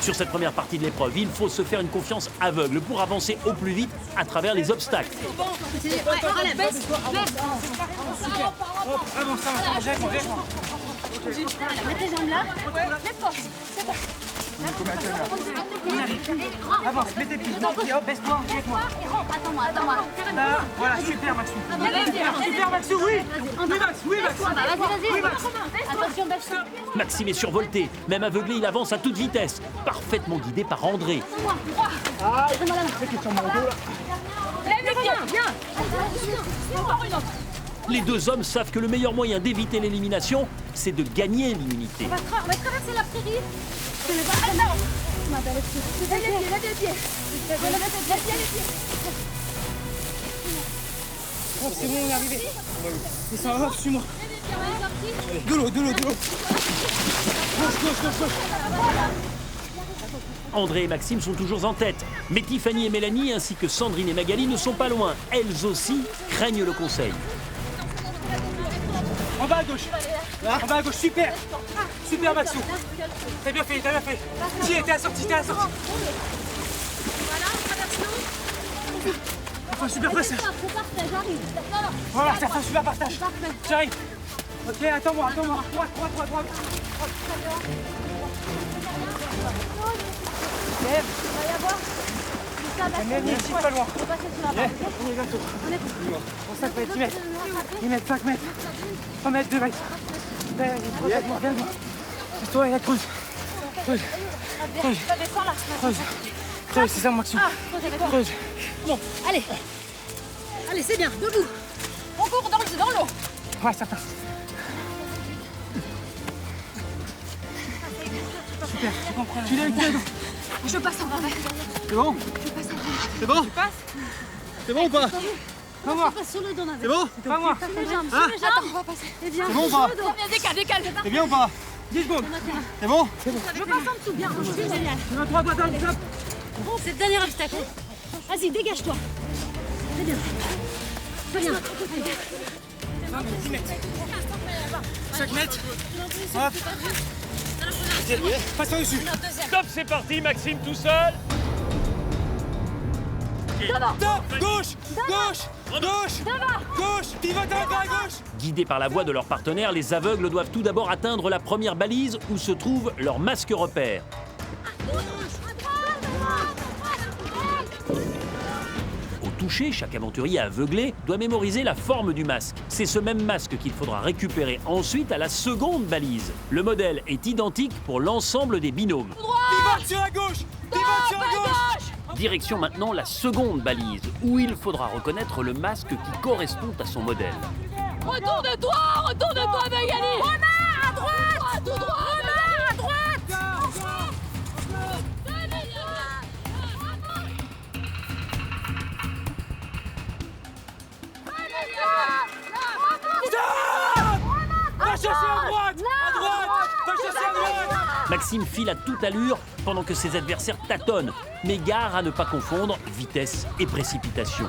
Speaker 1: Sur cette première partie de l'épreuve, il faut se faire une confiance aveugle pour avancer au plus vite à travers les obstacles.
Speaker 18: Mets tes jambes là. Mets fort. C'est bon.
Speaker 8: Avance, mets tes pieds, hop, baisse-toi, avec-moi.
Speaker 18: Attends-moi.
Speaker 8: Là, voilà, super Maxou. Super Maxou, oui. Oui Max.
Speaker 18: Vas-y. Attention, baisse-toi.
Speaker 1: Maxime est survolté, même aveuglé, il avance à toute vitesse, parfaitement guidé par André. Les deux hommes savent que le meilleur moyen d'éviter l'élimination, c'est de gagner l'immunité.
Speaker 18: On va traverser la prairie. Attends. Lève les pieds.
Speaker 8: Oh, c'est bon, on est arrivé. Et ça va, suis-moi. De l'eau. Gauche.
Speaker 1: André et Maxime sont toujours en tête, mais Tiffany et Mélanie ainsi que Sandrine et Magali ne sont pas loin. Elles aussi craignent le conseil.
Speaker 8: En bas à gauche, super. Super Maxou. T'as bien fait. Tiens, t'es assorti. Enfin, super presse.
Speaker 18: J'arrive.
Speaker 8: Voilà, ça fait un super partage. J'arrive. Ok, attends-moi. Droite. Lève.
Speaker 18: Il va y avoir.
Speaker 8: Viens ici, pas loin.
Speaker 18: On va passer sur la barre.
Speaker 8: On est bientôt.
Speaker 18: On est
Speaker 8: Bon, ça peut être 10 mètres. 10 mètres, 5 mètres. 3 mètres, 2 mètres. Viens. Toi, et la creuse.
Speaker 18: Ça descend là.
Speaker 8: Creuse, c'est ça, Maxime. Creuse.
Speaker 18: Bon, allez. Allez, c'est bien, debout. On court dans l'eau.
Speaker 8: Ouais, certain. Super, tu comprends. Tu l'as avec toi.
Speaker 18: Je passe en bas.
Speaker 8: C'est bon?
Speaker 18: Je passe en bas.
Speaker 8: C'est bon?
Speaker 18: Tu passes?
Speaker 8: C'est bon ou pas?
Speaker 18: Pas moi. Je passe sur le dos,
Speaker 8: C'est bon?
Speaker 18: Pas moi. Sur les jambes, sur les jambes. Attends, on va passer. C'est bien.
Speaker 8: C'est bon ou pas?
Speaker 18: Décale.
Speaker 8: C'est bien ou pas? 10 secondes. C'est bon? C'est bon.
Speaker 18: Je passe en dessous, bien. C'est génial.
Speaker 8: Droite, stop.
Speaker 18: Bon, c'est le dernier obstacle. Vas-y, dégage-toi. C'est bien. C'est bien.
Speaker 8: 10 mètres. 5 mètres. Hop. Passe par-dessus.
Speaker 1: Stop, c'est parti, Maxime tout seul.
Speaker 8: Stop. Gauche. Pivote à gauche.
Speaker 1: Guidés par la voix de leur partenaire, les aveugles doivent tout d'abord atteindre la première balise où se trouve leur masque repère. Au toucher, chaque aventurier aveuglé doit mémoriser la forme du masque. C'est ce même masque qu'il faudra récupérer ensuite à la seconde balise. Le modèle est identique pour l'ensemble des binômes.
Speaker 8: Pivote sur la gauche.
Speaker 1: Direction maintenant la seconde balise, où il faudra reconnaître le masque qui correspond à son modèle.
Speaker 18: Retourne-toi, Magali. Romain, à droite. Tout droit. Romain, à droite.
Speaker 8: Va chercher à droite. Va chercher à droite.
Speaker 1: Maxime file à toute allure pendant que ses adversaires tâtonnent, mais gare à ne pas confondre vitesse et précipitation.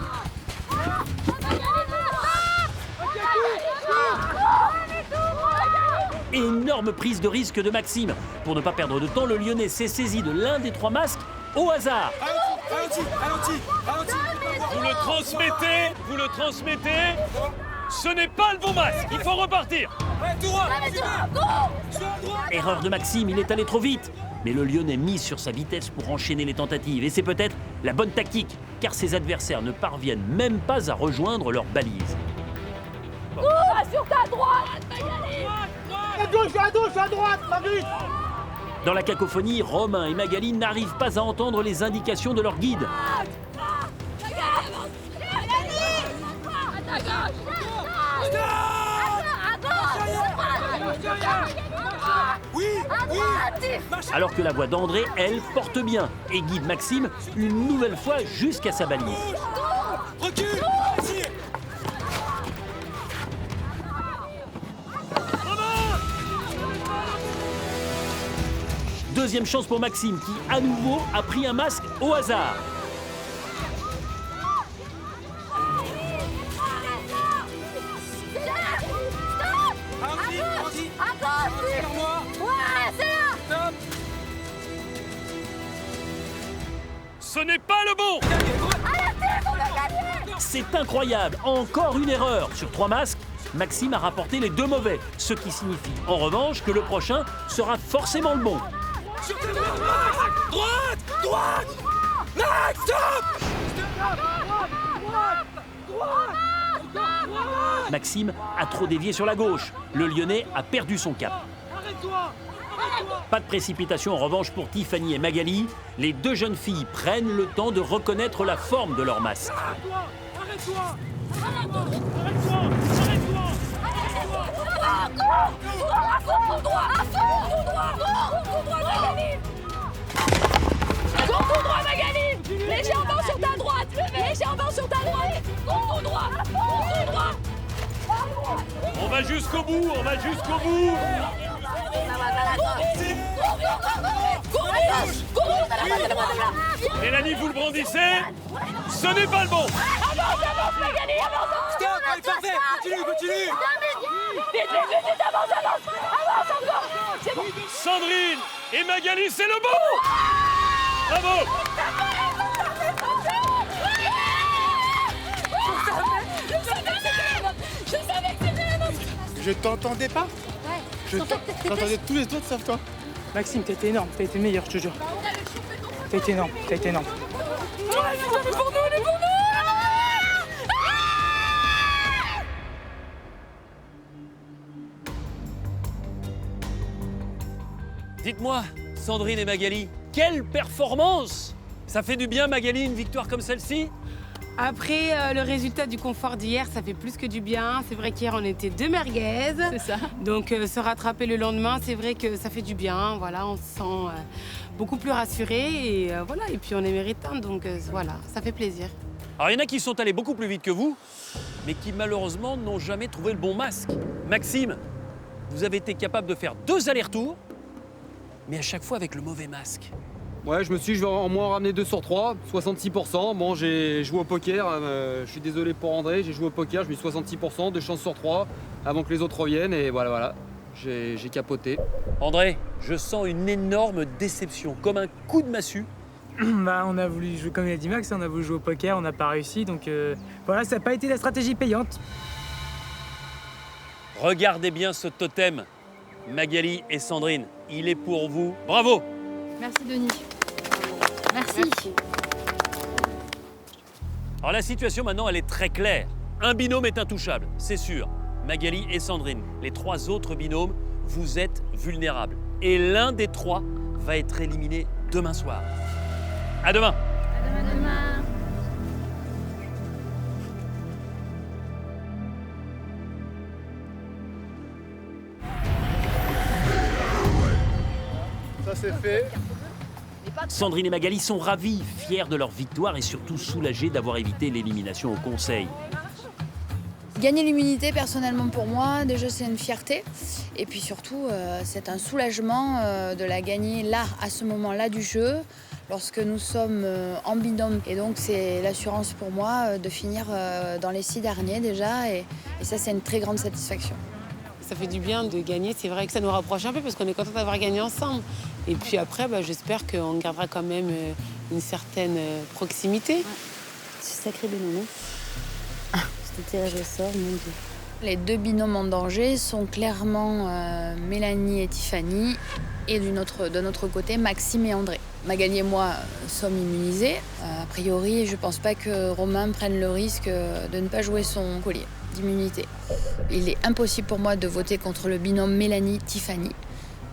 Speaker 1: Énorme prise de risque de Maxime. Pour ne pas perdre de temps, le Lyonnais s'est saisi de l'un des 3 masques au hasard.
Speaker 8: Ralentis.
Speaker 1: Vous le transmettez. Ce n'est pas le bon masque, il faut repartir.
Speaker 8: Tout droit.
Speaker 1: Erreur de Maxime, il est allé trop vite. Mais le Lyonnais mise sur sa vitesse pour enchaîner les tentatives. Et c'est peut-être la bonne tactique, car ses adversaires ne parviennent même pas à rejoindre leur balise.
Speaker 18: Sur ta droite, Magali.
Speaker 8: À droite, pas vite.
Speaker 1: Dans la cacophonie, Romain et Magali n'arrivent pas à entendre les indications de leur guide. Alors que la voix d'André, elle, porte bien et guide Maxime une nouvelle fois jusqu'à sa balise.
Speaker 8: Recule.
Speaker 1: Deuxième chance pour Maxime qui, à nouveau, a pris un masque au hasard. Ce n'est pas le bon! C'est incroyable! Encore une erreur! Sur 3 masques, Maxime a rapporté les 2 mauvais, ce qui signifie en revanche que le prochain sera forcément le bon.
Speaker 8: Droite. Max, stop.
Speaker 1: Maxime a trop dévié sur la gauche. Le Lyonnais a perdu son cap. Pas de précipitation en revanche pour Tiffany et Magali. Les 2 jeunes filles prennent le temps de reconnaître la forme de leur masque.
Speaker 18: Tout droit, Magali. Légèrement sur ta droite. Légèrement sur ta droite. Tout droit.
Speaker 1: On va jusqu'au bout, Mélanie, vous le brandissez? Ce n'est pas le bon.
Speaker 18: Avance, Magali, avance.
Speaker 8: Stop, elle est parfaite. Continue.
Speaker 18: Vite, avance encore. C'est bon.
Speaker 1: Sandrine et Magali, c'est le bon. Bravo.
Speaker 2: Je t'entendais pas.
Speaker 18: Ouais.
Speaker 2: Je t'entendais tous les autres sauf toi.
Speaker 8: Maxime, t'as été énorme, t'as été meilleur, je te jure. T'as été énorme, t'as été énorme.
Speaker 18: Elle est pour nous, elle est pour nous.
Speaker 1: Dites-moi, Sandrine et Magali, quelle performance! Ça fait du bien, Magali, une victoire comme celle-ci?
Speaker 9: Après le résultat du confort d'hier, ça fait plus que du bien. C'est vrai qu'hier, on était 2 merguez.
Speaker 17: C'est ça.
Speaker 9: Donc se rattraper le lendemain, c'est vrai que ça fait du bien. Voilà, on se sent beaucoup plus rassuré. Et voilà, et puis on est méritant, donc voilà, ça fait plaisir.
Speaker 1: Alors, il y en a qui sont allés beaucoup plus vite que vous, mais qui malheureusement n'ont jamais trouvé le bon masque. Maxime, vous avez été capable de faire 2 allers-retours, mais à chaque fois avec le mauvais masque.
Speaker 10: Ouais, je me suis dit, je vais au moins ramener 2 sur 3, 66%. Bon, j'ai joué au poker, je suis désolé pour André, j'ai joué au poker, je me suis 66%, 2 chances sur 3, avant que les autres reviennent, et voilà, j'ai capoté.
Speaker 1: André, je sens une énorme déception, comme un coup de massue.
Speaker 8: Bah, on a voulu jouer, comme il a dit Max, on a voulu jouer au poker, on n'a pas réussi, donc voilà, ça n'a pas été la stratégie payante.
Speaker 1: Regardez bien ce totem, Magali et Sandrine, il est pour vous. Bravo!
Speaker 13: Merci Denis. Merci.
Speaker 1: Alors la situation maintenant, elle est très claire. Un binôme est intouchable, c'est sûr. Magali et Sandrine. Les 3 autres binômes, vous êtes vulnérables. Et l'un des 3 va être éliminé demain soir. À demain.
Speaker 5: À demain.
Speaker 2: Ça c'est fait.
Speaker 1: Sandrine et Magali sont ravis, fiers de leur victoire et surtout soulagés d'avoir évité l'élimination au conseil.
Speaker 13: Gagner l'immunité, personnellement pour moi, déjà c'est une fierté. Et puis surtout, c'est un soulagement de la gagner là, à ce moment-là du jeu, lorsque nous sommes en binôme. Et donc c'est l'assurance pour moi de finir dans les 6 derniers déjà. Et ça, c'est une très grande satisfaction.
Speaker 9: Ça fait du bien de gagner, c'est vrai que ça nous rapproche un peu parce qu'on est content d'avoir gagné ensemble. Et puis après, j'espère qu'on gardera quand même une certaine proximité.
Speaker 6: Ouais. C'est sacré binôme. C'était tirage au sort, mon Dieu.
Speaker 13: Les 2 binômes en danger sont clairement Mélanie et Tiffany. Et de notre côté, Maxime et André. Magali et moi sommes immunisés. A priori, je ne pense pas que Romain prenne le risque de ne pas jouer son collier d'immunité. Il est impossible pour moi de voter contre le binôme Mélanie-Tiffany.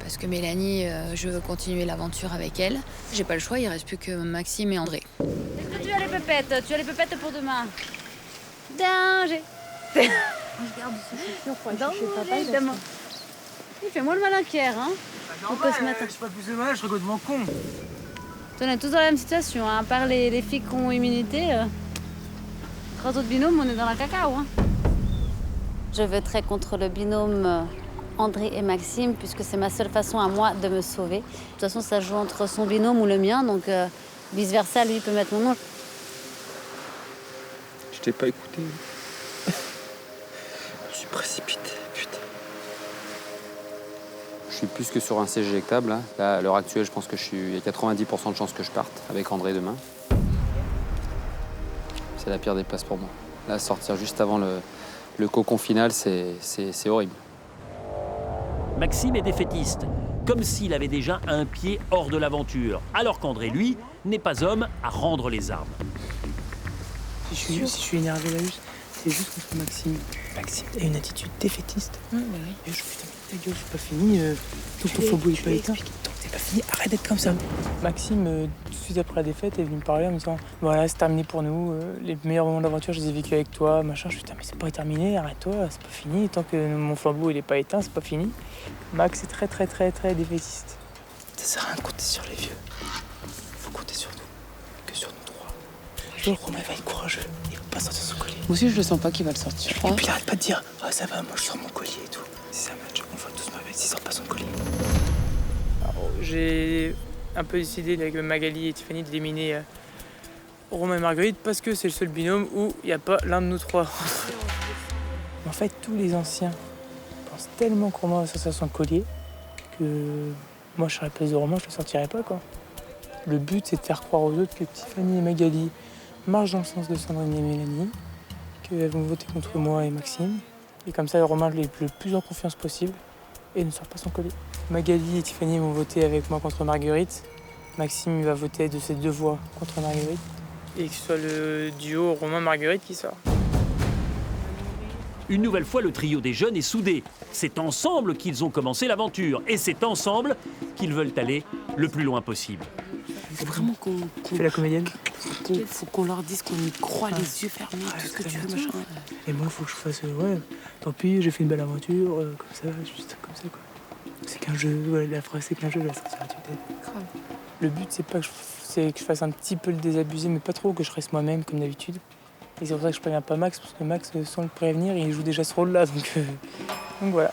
Speaker 13: Parce que Mélanie, je veux continuer l'aventure avec elle. J'ai pas le choix, il ne reste plus que Maxime et André.
Speaker 5: Est-ce que tu as les pépettes? Tu as les pépettes pour demain? Danger.
Speaker 17: Regarde,
Speaker 5: Danger, demain. Il fait moins le malin qu'hier, hein?
Speaker 8: Normal, je suis pas plus de mal, je rigole de mon con.
Speaker 5: On est tous dans la même situation, hein. À part les filles qui ont immunité, 3 autres binômes, on est dans la cacao, hein.
Speaker 6: Je voterai contre le binôme André et Maxime, puisque c'est ma seule façon à moi de me sauver. De toute façon, ça joue entre son binôme ou le mien, donc vice-versa, lui peut mettre mon nom.
Speaker 10: Je t'ai pas écouté. Je suis précipité, putain. Je suis plus que sur un siège éjectable. Hein. Là, à l'heure actuelle, je pense que il y a 90% de chances que je parte avec André demain. C'est la pire des places pour moi. Là, sortir juste avant le cocon final, c'est horrible.
Speaker 1: Maxime est défaitiste, comme s'il avait déjà un pied hors de l'aventure, alors qu'André, lui, n'est pas homme à rendre les armes.
Speaker 8: Si je suis énervé là, c'est juste contre Maxime. Maxime a une attitude défaitiste.
Speaker 13: Oui.
Speaker 8: Et je putain, ta gueule, c'est pas fini. Tout ton faubourg est pas éteint. Donc c'est pas fini, arrête d'être comme ça. Maxime, tout de suite après la défaite, est venu me parler en me disant voilà, c'est terminé pour nous. Les meilleurs moments de l'aventure, je les ai vécus avec toi. Machin. Je me suis dit, mais c'est pas terminé, arrête-toi, c'est pas fini. Tant que mon flambeau il est pas éteint, c'est pas fini. Max est très défaitiste. Ça sert à rien de compter sur les vieux. Faut compter sur nous, que sur nous 3. Je vois Romain va être courageux, il va pas sortir son collier.
Speaker 9: Moi aussi, je le sens pas qu'il va le sortir.
Speaker 8: Et puis arrête pas de dire ah ça va, moi je sors mon collier et tout. Si c'est un match, on va tous m'arrêter s'il sort pas son collier. Alors, j'ai un peu décidé avec Magali et Tiffany d'éliminer Romain et Marguerite parce que c'est le seul binôme où il n'y a pas l'un de nous 3. En fait, tous les anciens pensent tellement que Romain va sortir son collier que moi je serais à la place de Romain, je le sortirais pas quoi. Le but c'est de faire croire aux autres que Tiffany et Magali marchent dans le sens de Sandrine et Mélanie, qu'elles vont voter contre moi et Maxime, Et comme ça, Romain est le plus en confiance possible et ne sort pas son collier. Magali et Tiffany vont voter avec moi contre Marguerite. Maxime va voter de ses 2 voix contre Marguerite. Et que ce soit le duo Romain-Marguerite qui sort.
Speaker 1: Une nouvelle fois, le trio des jeunes est soudé. C'est ensemble qu'ils ont commencé l'aventure. Et c'est ensemble qu'ils veulent aller le plus loin possible.
Speaker 9: Il faut vraiment qu'on...
Speaker 8: Fais la comédienne.
Speaker 9: Faut qu'on leur dise qu'on y croit, les yeux fermés, tout ce que tu veux, machin.
Speaker 8: Et moi, il faut que je fasse... ouais, tant pis, j'ai fait une belle aventure, comme ça, juste comme ça, quoi. C'est qu'un jeu, ouais, la phrase, c'est qu'un jeu, là, ça sera du
Speaker 9: Grave.
Speaker 8: Le but, c'est pas que je fasse un petit peu le désabusé, mais pas trop, que je reste moi-même, comme d'habitude. Et c'est pour ça que je préviens pas Max, parce que Max, sans le prévenir, il joue déjà ce rôle-là, donc voilà.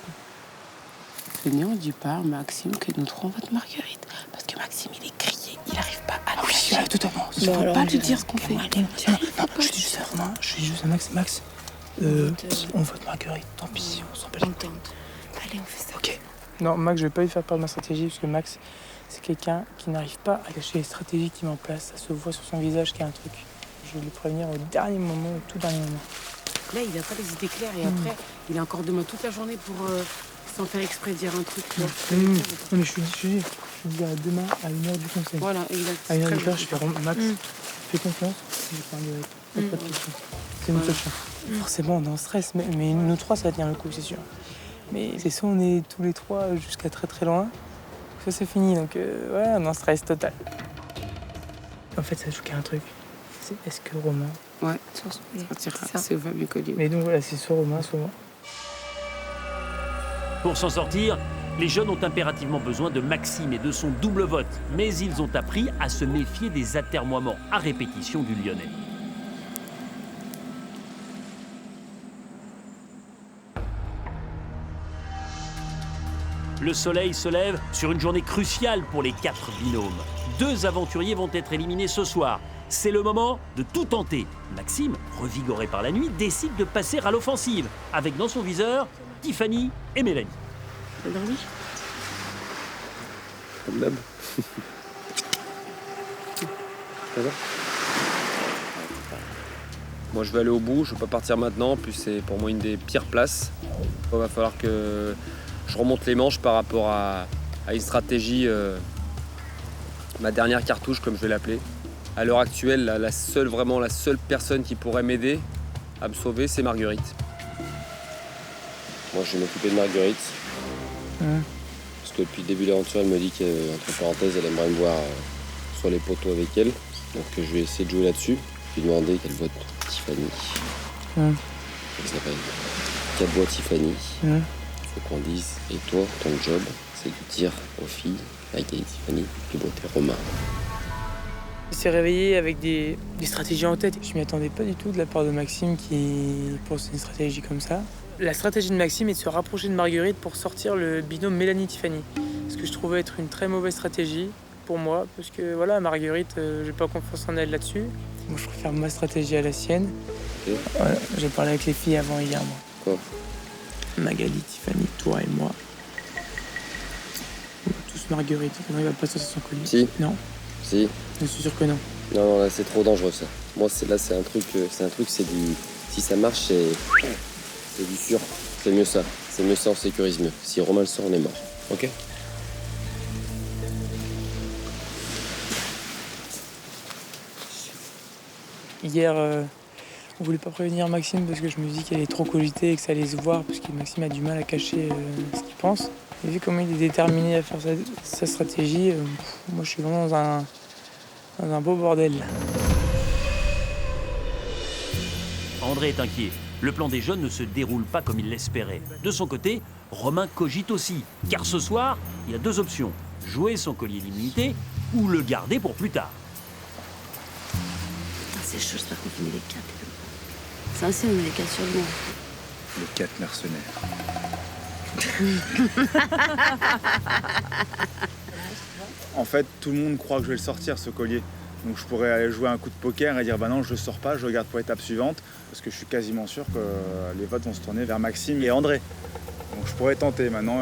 Speaker 9: Venez, on dit pas à Maxime que nous trois on vote Marguerite. Parce que Maxime, il est crié, il arrive pas à
Speaker 8: oui, totalement.
Speaker 9: Il ne peut pas lui dire ce qu'on fait.
Speaker 8: Non, je dis juste à Romain, je dis juste à Max. Max, on vote Marguerite, tant pis, on s'en bat les couilles.
Speaker 9: Allez, on fait ça.
Speaker 8: Ok. Non, Max, je vais pas lui faire perdre ma stratégie, parce que Max, c'est quelqu'un qui n'arrive pas à lâcher les stratégies qu'il met en place. Ça se voit sur son visage qu'il y a un truc. Je vais le prévenir au dernier moment, au tout dernier moment.
Speaker 9: Là, il n'a pas les idées claires et après, il a encore demain toute la journée pour, sans faire exprès, dire un truc.
Speaker 8: Non, mais je lui dirai demain à 1h du conseil.
Speaker 9: Voilà, exact.
Speaker 8: À 1h du conseil, je fais Max, fais confiance, je vais pas Marguerite. Pas de question. C'est une seule chance. Forcément, on est en stress, mais nous 3, ça va tenir le coup, c'est sûr. Mais c'est soit on est tous les 3 jusqu'à très très loin, soit c'est fini. Donc, ouais, on est en stress total. En fait, ça joue qu'à un truc. C'est est-ce que Romain...
Speaker 9: Ouais, c'est Fabien Collier.
Speaker 8: Mais donc voilà, c'est soit Romain, soit moi.
Speaker 1: Pour s'en sortir, les jeunes ont impérativement besoin de Maxime et de son double vote. Mais ils ont appris à se méfier des atermoiements à répétition du Lyonnais. Le soleil se lève sur une journée cruciale pour les 4 binômes. 2 aventuriers vont être éliminés ce soir. C'est le moment de tout tenter. Maxime, revigoré par la nuit, décide de passer à l'offensive, avec dans son viseur Tiffany et Mélanie.
Speaker 9: T'as dormi?
Speaker 15: Comme d'hab. Ça va?
Speaker 10: Moi, je vais aller au bout, je ne veux pas partir maintenant. En plus, c'est pour moi une des pires places. Il va falloir que je remonte les manches par rapport à une stratégie, ma dernière cartouche, comme je vais l'appeler. À l'heure actuelle, la seule personne qui pourrait m'aider à me sauver, c'est Marguerite.
Speaker 15: Moi, je vais m'occuper de Marguerite. Parce que depuis le début de l'aventure, elle me dit qu'entre parenthèses, elle aimerait me voir sur les poteaux avec elle. Donc, je vais essayer de jouer là-dessus. Je vais demander qu'elle vote Tiffany. Elle s'appelle 4 voix Tiffany. Il faut qu'on dise, et toi, ton job, c'est de dire aux filles, Magali et Tiffany, de voter Romain.
Speaker 8: Il s'est réveillé avec des stratégies en tête. Je m'y attendais pas du tout de la part de Maxime qui pense une stratégie comme ça. La stratégie de Maxime est de se rapprocher de Marguerite pour sortir le binôme Mélanie-Tiffany. Ce que je trouvais être une très mauvaise stratégie pour moi, parce que voilà, Marguerite, j'ai pas confiance en elle là-dessus. Moi, je préfère ma stratégie à la sienne. Voilà, j'ai parlé avec les filles avant hier, moi.
Speaker 15: Quoi?
Speaker 8: Magali, Tiffany, toi et moi. On va tous Marguerite. On arrive à passer sur son collier.
Speaker 15: Si.
Speaker 8: Non.
Speaker 15: Si.
Speaker 8: Je suis sûr que non.
Speaker 15: Non, là, c'est trop dangereux, ça. Moi, c'est un truc, c'est du... Si ça marche, c'est du sûr. C'est mieux ça. C'est mieux ça, on sécurise mieux. Si Romain le sort, on est mort. Ok?
Speaker 8: Hier, on voulait pas prévenir Maxime parce que je me dis qu'elle est trop cogitée et que ça allait se voir parce que Maxime a du mal à cacher ce qu'il pense. Et vu comment il est déterminé à faire sa stratégie, moi je suis vraiment dans un beau bordel.
Speaker 1: André est inquiet. Le plan des jeunes ne se déroule pas comme il l'espérait. De son côté, Romain cogite aussi. Car ce soir, il a 2 options. Jouer son collier d'immunité ou le garder pour plus tard.
Speaker 6: C'est chaud, j'espère qu'on finit les 4. Ça aussi, on met les 4 sur le banc.
Speaker 2: Les 4 mercenaires. En fait, tout le monde croit que je vais le sortir, ce collier. Donc je pourrais aller jouer un coup de poker et dire bah non, je le sors pas, je regarde pour l'étape suivante, parce que je suis quasiment sûr que les votes vont se tourner vers Maxime et André. Donc je pourrais tenter maintenant,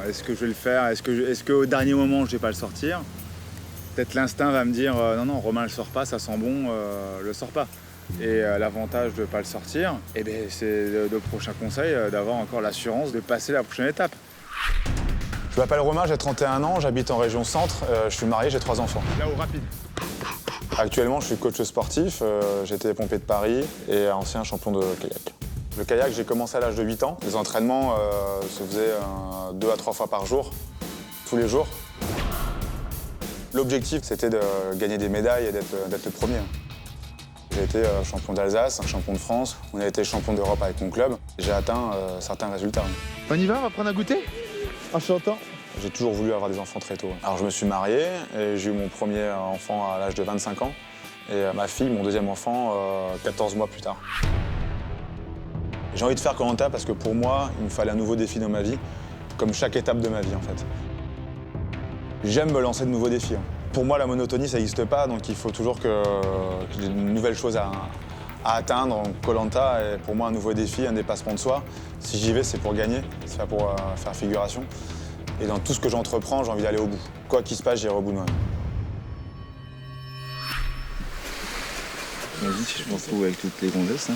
Speaker 2: est-ce que je vais le faire, est-ce qu'au dernier moment je vais pas le sortir? Peut-être l'instinct va me dire non, Romain le sort pas, ça sent bon, le sort pas. Et l'avantage de ne pas le sortir, eh bien, c'est le prochain conseil d'avoir encore l'assurance de passer la prochaine étape. Je m'appelle Romain, j'ai 31 ans, j'habite en région centre, je suis marié, j'ai 3 enfants. Là au rapide. Actuellement, je suis coach sportif, j'étais pompier de Paris et ancien champion de kayak. Le kayak, j'ai commencé à l'âge de 8 ans. Les entraînements se faisaient 2 à 3 fois par jour, tous les jours. L'objectif, c'était de gagner des médailles et d'être le premier. J'ai été champion d'Alsace, champion de France, on a été champion d'Europe avec mon club. J'ai atteint certains résultats.
Speaker 19: On y va, on va prendre un goûter? Enchantant.
Speaker 2: J'ai toujours voulu avoir des enfants très tôt. Alors je me suis marié et j'ai eu mon premier enfant à l'âge de 25 ans. Et ma fille, mon deuxième enfant, 14 mois plus tard. J'ai envie de faire Koh-Lanta parce que pour moi, il me fallait un nouveau défi dans ma vie, comme chaque étape de ma vie en fait. J'aime me lancer de nouveaux défis. Pour moi, la monotonie, ça n'existe pas, donc il faut toujours que j'ai de nouvelles choses à atteindre. Koh-Lanta est pour moi un nouveau défi, un dépassement de soi. Si j'y vais, c'est pour gagner, c'est pas pour faire figuration. Et dans tout ce que j'entreprends, j'ai envie d'aller au bout. Quoi qu'il se passe, j'irai au bout de moi.
Speaker 19: Vas-y, si je me retrouve avec toutes les gonzesses.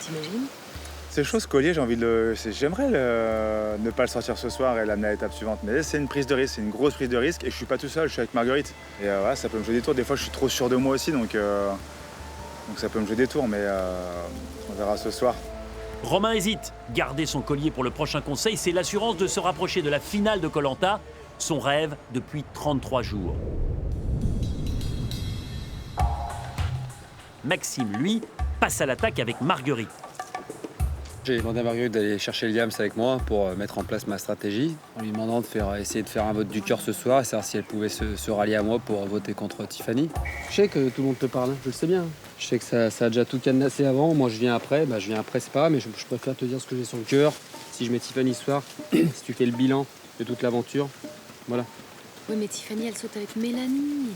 Speaker 17: T'imagines?
Speaker 2: Ces choses collier, j'ai envie de j'aimerais ne pas le sortir ce soir et l'amener à l'étape suivante. Mais c'est une prise de risque, c'est une grosse prise de risque. Et je suis pas tout seul, je suis avec Marguerite. Et ouais, ça peut me jouer des tours. Des fois, je suis trop sûr de moi aussi, donc ça peut me jouer des tours. Mais on verra ce soir.
Speaker 1: Romain hésite. Garder son collier pour le prochain conseil, c'est l'assurance de se rapprocher de la finale de Koh-Lanta, son rêve depuis 33 jours. Maxime, lui, passe à l'attaque avec Marguerite.
Speaker 10: J'ai demandé à Marguerite d'aller chercher le Liams avec moi pour mettre en place ma stratégie, en lui demandant essayer de faire un vote du cœur ce soir et savoir si elle pouvait se rallier à moi pour voter contre Tiffany. Je sais que tout le monde te parle, je le sais bien. Je sais que ça a déjà tout cadenassé avant, moi je viens après, c'est pas grave, mais je préfère te dire ce que j'ai sur le cœur. Si je mets Tiffany ce soir, si tu fais le bilan de toute l'aventure, voilà.
Speaker 17: Oui, mais Tiffany, elle saute avec Mélanie.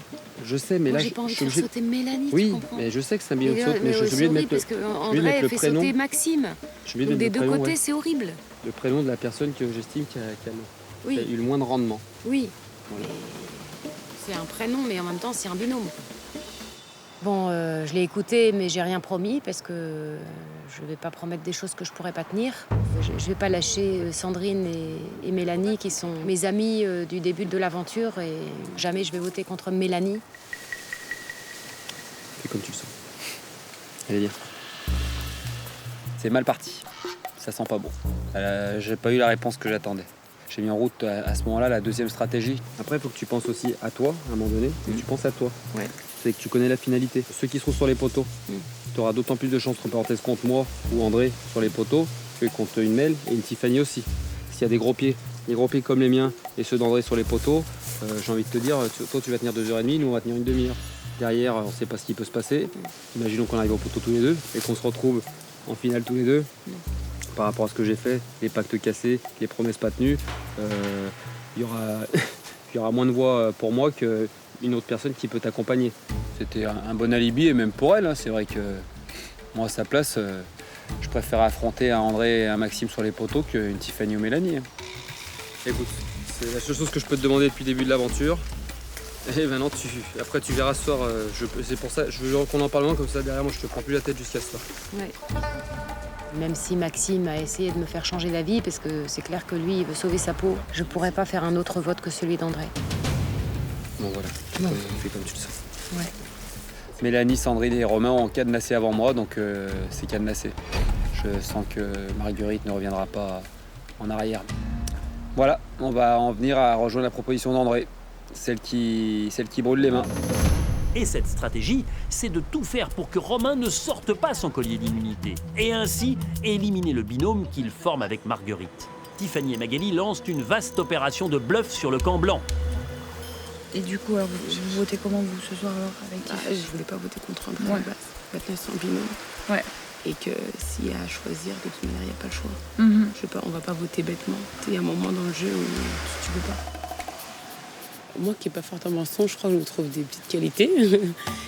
Speaker 10: Je sais, mais
Speaker 17: moi,
Speaker 10: là,
Speaker 17: j'ai pas envie de faire sauter Mélanie,
Speaker 10: oui,
Speaker 17: tu comprends?
Speaker 10: mais je sais que c'est un billet de saute, mais je suis obligé de mettre
Speaker 17: parce qu'André, elle fait sauter Maxime. Donc des deux côtés, c'est horrible.
Speaker 10: Le prénom de la personne que j'estime qui a eu le moins de rendement.
Speaker 17: Oui, voilà. C'est un prénom, mais en même temps, c'est un binôme. Bon, je l'ai écouté, mais j'ai rien promis parce que je vais pas promettre des choses que je pourrais pas tenir. Je vais pas lâcher Sandrine et Mélanie, qui sont mes amies du début de l'aventure, et jamais je vais voter contre Mélanie.
Speaker 10: Fais comme tu le sens. Allez, bien. C'est mal parti. Ça sent pas bon. J'ai pas eu la réponse que j'attendais. J'ai mis en route à ce moment-là la deuxième stratégie. Après, il faut que tu penses aussi à toi, à un moment donné. Faut que tu penses à toi.
Speaker 17: Ouais.
Speaker 10: C'est que tu connais la finalité. Ceux qui seront sur les poteaux, tu auras d'autant plus de chances, entre parenthèses, contre moi ou André sur les poteaux que contre une Mel et une Tiffany aussi. S'il y a des gros pieds comme les miens et ceux d'André sur les poteaux, j'ai envie de te dire, toi tu vas tenir 2h30, nous on va tenir une demi-heure. Derrière, on ne sait pas ce qui peut se passer. Imaginons qu'on arrive au poteau tous les deux et qu'on se retrouve en finale tous les deux. Par rapport à ce que j'ai fait, les pactes cassés, les promesses pas tenues, il y aura moins de voix pour moi qu'une autre personne qui peut t'accompagner. C'était un bon alibi, et même pour elle, hein, c'est vrai que moi à sa place, je préfère affronter un André et un Maxime sur les poteaux qu'une Tiffany ou Mélanie. Hein. Écoute, c'est la seule chose que je peux te demander depuis le début de l'aventure. Et maintenant, après tu verras ce soir, c'est pour ça, je veux qu'on en parle moins, comme ça derrière moi je te prends plus la tête jusqu'à ce soir.
Speaker 17: Ouais. Même si Maxime a essayé de me faire changer d'avis, parce que c'est clair que lui, il veut sauver sa peau, je pourrais pas faire un autre vote que celui d'André.
Speaker 10: Bon voilà, fais comme tu le sens.
Speaker 17: Ouais.
Speaker 10: Mélanie, Sandrine et Romain ont cadenassé avant moi, donc c'est cadenassé. Je sens que Marguerite ne reviendra pas en arrière. Voilà, on va en venir à rejoindre la proposition d'André, celle qui brûle les mains.
Speaker 1: Et cette stratégie, c'est de tout faire pour que Romain ne sorte pas son collier d'immunité, et ainsi éliminer le binôme qu'il forme avec Marguerite. Tiffany et Magali lancent une vaste opération de bluff sur le camp blanc.
Speaker 4: Et du coup, alors, vous votez comment, vous, ce soir, alors, avec Tiffany?
Speaker 9: Je voulais pas voter contre André à la base. Maintenant, c'est un binôme.
Speaker 4: Ouais.
Speaker 9: Et que s'il y a à choisir, de toute manière, il n'y a pas le choix.
Speaker 4: Je
Speaker 9: sais pas, on va pas voter bêtement. Il y a un moment dans le jeu où tu peux pas. Moi qui n'ai pas fort en mensonge, je crois que je me trouve des petites qualités.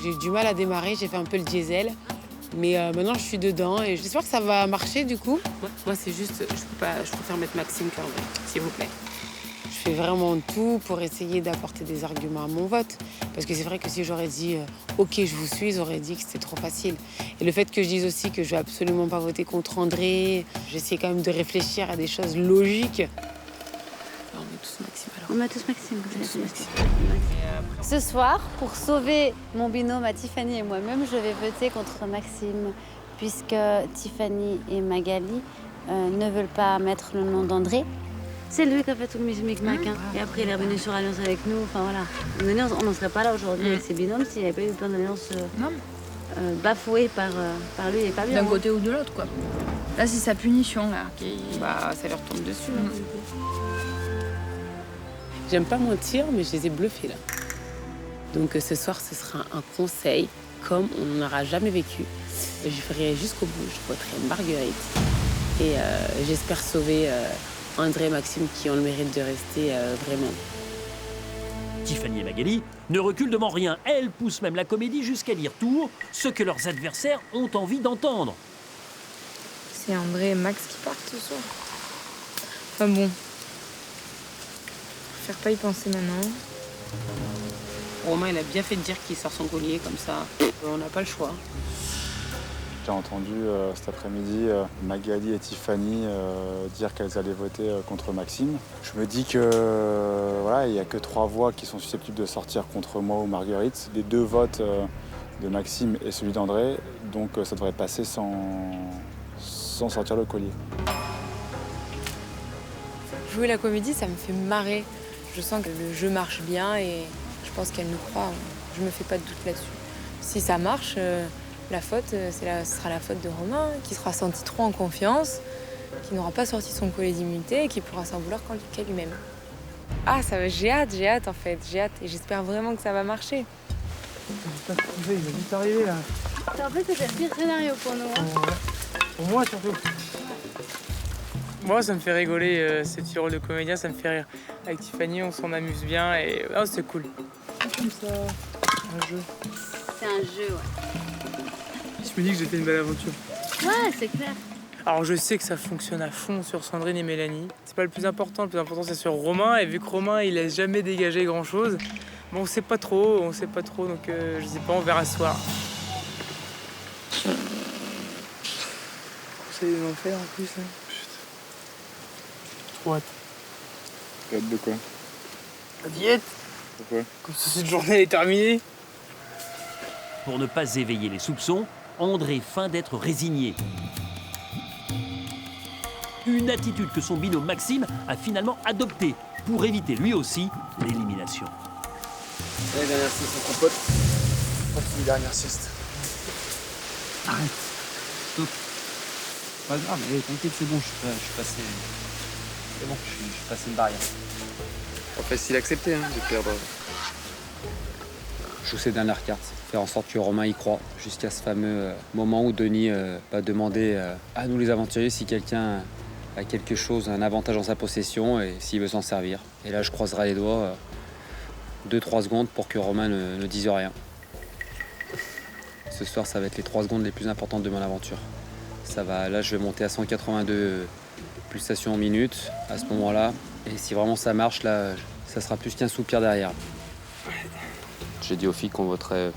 Speaker 9: J'ai eu du mal à démarrer, j'ai fait un peu le diesel. Mais maintenant, je suis dedans et j'espère que ça va marcher du coup. Moi, c'est juste, je préfère mettre Maxime qu'André, s'il vous plaît. Je fais vraiment tout pour essayer d'apporter des arguments à mon vote. Parce que c'est vrai que si j'aurais dit OK, je vous suis, ils auraient dit que c'était trop facile. Et le fait que je dise aussi que je vais absolument pas voter contre André, j'essaie quand même de réfléchir à des choses logiques. On met tous Maxime alors.
Speaker 6: On met tous Maxime. Ce soir, pour sauver mon binôme à Tiffany et moi-même, je vais voter contre Maxime, puisque Tiffany et Magali ne veulent pas mettre le nom d'André. C'est lui qui a fait tout le micmac. Hein. Et après, il est revenu sur Alliance avec nous. Enfin voilà. On n'en serait pas là aujourd'hui avec ses binômes s'il n'y avait pas eu le plan d'alliance bafoué par lui et Fabien.
Speaker 13: D'un côté ou de l'autre, quoi. Là, c'est sa punition, là.
Speaker 9: Bah, ça leur tombe dessus. J'aime pas mentir, mais je les ai bluffés là. Donc ce soir, ce sera un conseil comme on n'en aura jamais vécu. Je ferai jusqu'au bout, je voterai Marguerite. Et j'espère sauver André et Maxime qui ont le mérite de rester vraiment.
Speaker 1: Tiffany et Magali ne reculent devant rien. Elles poussent même la comédie jusqu'à dire tout ce que leurs adversaires ont envie d'entendre.
Speaker 4: C'est André et Max qui partent ce soir. Enfin bon. Je préfère pas y penser maintenant.
Speaker 9: Romain, il a bien fait de dire qu'il sort son collier, comme ça, on n'a pas le choix.
Speaker 2: J'ai entendu cet après-midi Magali et Tiffany dire qu'elles allaient voter contre Maxime. Je me dis que voilà, il n'y a que 3 voix qui sont susceptibles de sortir contre moi ou Marguerite. Les 2 votes de Maxime et celui d'André, donc ça devrait passer sans sortir le collier.
Speaker 4: Jouer la comédie, ça me fait marrer. Je sens que le jeu marche bien et je pense qu'elle nous croit. Je me fais pas de doute là-dessus. Si ça marche, la faute, ce sera la faute de Romain, qui sera senti trop en confiance, qui n'aura pas sorti son collier d'immunité et qui pourra s'en vouloir qu'à lui-même. Ah, j'ai hâte en fait, j'ai hâte et j'espère vraiment que ça va marcher.
Speaker 8: Il va vite arriver là.
Speaker 6: En fait, c'est le pire scénario pour nous. Hein.
Speaker 8: Pour moi surtout. Moi, ça me fait rigoler, ces petits rôles de comédien, ça me fait rire. Avec Tiffany, on s'en amuse bien et c'est cool. Comme ça, un jeu.
Speaker 6: C'est un jeu, ouais.
Speaker 8: Je me dis que j'ai fait une belle aventure.
Speaker 6: Ouais, c'est clair.
Speaker 8: Alors, je sais que ça fonctionne à fond sur Sandrine et Mélanie. C'est pas le plus important c'est sur Romain. Et vu que Romain, il laisse jamais dégager grand-chose, bon, on sait pas trop, donc je sais pas, on verra ce soir. Conseil de l'enfer en plus, hein. Trop hâte.
Speaker 2: Hâte de quoi?
Speaker 8: La diète.
Speaker 2: Pourquoi?
Speaker 8: Comme ça, cette journée est terminée.
Speaker 1: Pour ne pas éveiller les soupçons, André feint d'être résigné. Une attitude que son binôme Maxime a finalement adoptée pour éviter lui aussi l'élimination.
Speaker 15: Allez, dernière sieste, on compote.
Speaker 2: Continue, dernière sieste.
Speaker 10: Arrête. Stop. Pas grave, mais t'inquiète, c'est bon, je suis passé. C'est bon, je suis passé une barrière.
Speaker 15: Pas facile à accepter de perdre.
Speaker 10: Je joue ces dernières cartes, faire en sorte que Romain y croit, jusqu'à ce fameux moment où Denis va demander à nous les aventuriers si quelqu'un a quelque chose, un avantage en sa possession et s'il veut s'en servir. Et là, je croiserai les doigts 2-3 secondes pour que Romain ne dise rien. Ce soir, ça va être les 3 secondes les plus importantes de mon aventure. Là, je vais monter à 182 pulsations en minute à ce moment-là. Et si vraiment ça marche, là, ça sera plus qu'un soupir derrière. J'ai dit aux filles qu'on voterait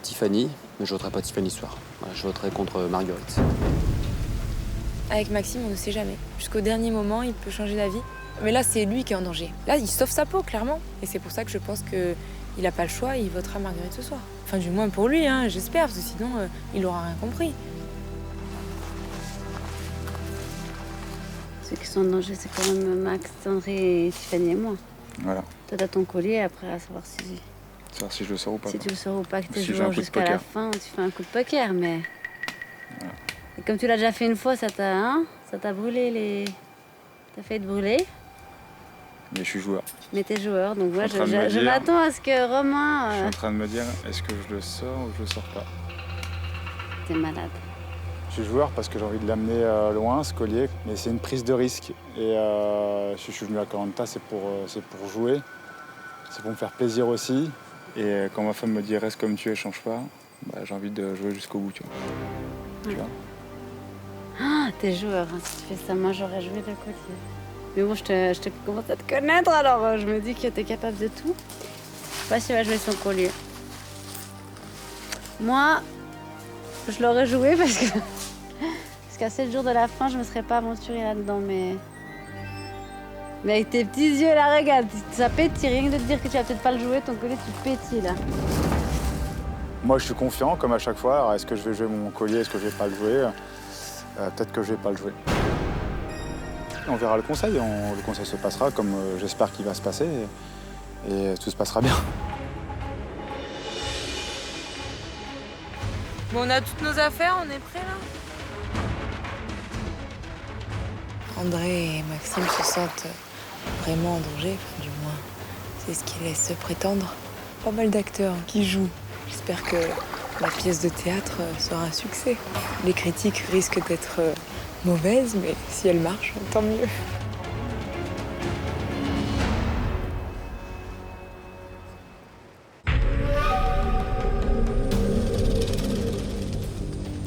Speaker 10: Tiffany, mais je voterai pas Tiffany ce soir. Voilà, je voterai contre Marguerite.
Speaker 4: Avec Maxime, on ne sait jamais. Jusqu'au dernier moment, il peut changer d'avis. Mais là, c'est lui qui est en danger. Là, il sauve sa peau, clairement. Et c'est pour ça que je pense qu'il n'a pas le choix et il votera Marguerite ce soir. Enfin, du moins pour lui, j'espère, parce que sinon, il n'aura rien compris.
Speaker 6: Ceux qui sont en danger, c'est quand même Max, André, Tiffany et moi.
Speaker 2: Voilà.
Speaker 6: Toi, t'as ton collier, après, à savoir si
Speaker 2: je le sors ou pas.
Speaker 6: Si tu le sors ou pas, que tu
Speaker 2: Si j'ai un
Speaker 6: joues
Speaker 2: coup de
Speaker 6: jusqu'à la
Speaker 2: poker.
Speaker 6: fin, tu fais un coup de poker, mais...
Speaker 2: Voilà.
Speaker 6: Et comme tu l'as déjà fait une fois, ça t'a brûlé les... T'as fait te brûler,
Speaker 2: Mais je suis joueur.
Speaker 6: mais t'es joueur. Donc moi,
Speaker 2: Je suis en train de me
Speaker 6: je
Speaker 2: dire-
Speaker 6: m'attends à ce que Romain...
Speaker 2: Je suis en train de me dire, est-ce que je le sors ou je le sors pas?
Speaker 6: T'es malade.
Speaker 2: Je suis joueur parce que j'ai envie de l'amener loin, ce collier, mais c'est une prise de risque. Et si je suis venu à Koh-Lanta, c'est pour jouer, c'est pour me faire plaisir aussi. Et quand ma femme me dit reste comme tu es, change pas, bah, j'ai envie de jouer jusqu'au bout, tu vois. Tu vois.
Speaker 6: Ah, t'es joueur, hein. Si tu fais ça, moi, j'aurais joué le collier. Mais bon, je te commence à te connaître, alors je me dis que t'es capable de tout. Je sais pas si elle va jouer son collier. Moi, je l'aurais joué parce qu'à 7 jours de la fin, je me serais pas aventurée là-dedans, mais avec tes petits yeux là, regarde, ça pétille. Rien que de te dire que tu vas peut-être pas le jouer, ton collier, tu pétilles là.
Speaker 2: Moi, je suis confiant, comme à chaque fois. Alors, est-ce que je vais jouer mon collier, est-ce que je vais pas le jouer? Peut-être que je vais pas le jouer. On verra le conseil. Le conseil se passera comme j'espère qu'il va se passer. Et tout se passera bien.
Speaker 4: Bon, on a toutes nos affaires, on est prêts là?
Speaker 20: André et Maxime se sentent vraiment en danger, enfin, du moins, c'est ce qu'ils laissent prétendre. Pas mal d'acteurs qui jouent. J'espère que la pièce de théâtre sera un succès. Les critiques risquent d'être mauvaises, mais si elle marche, tant mieux.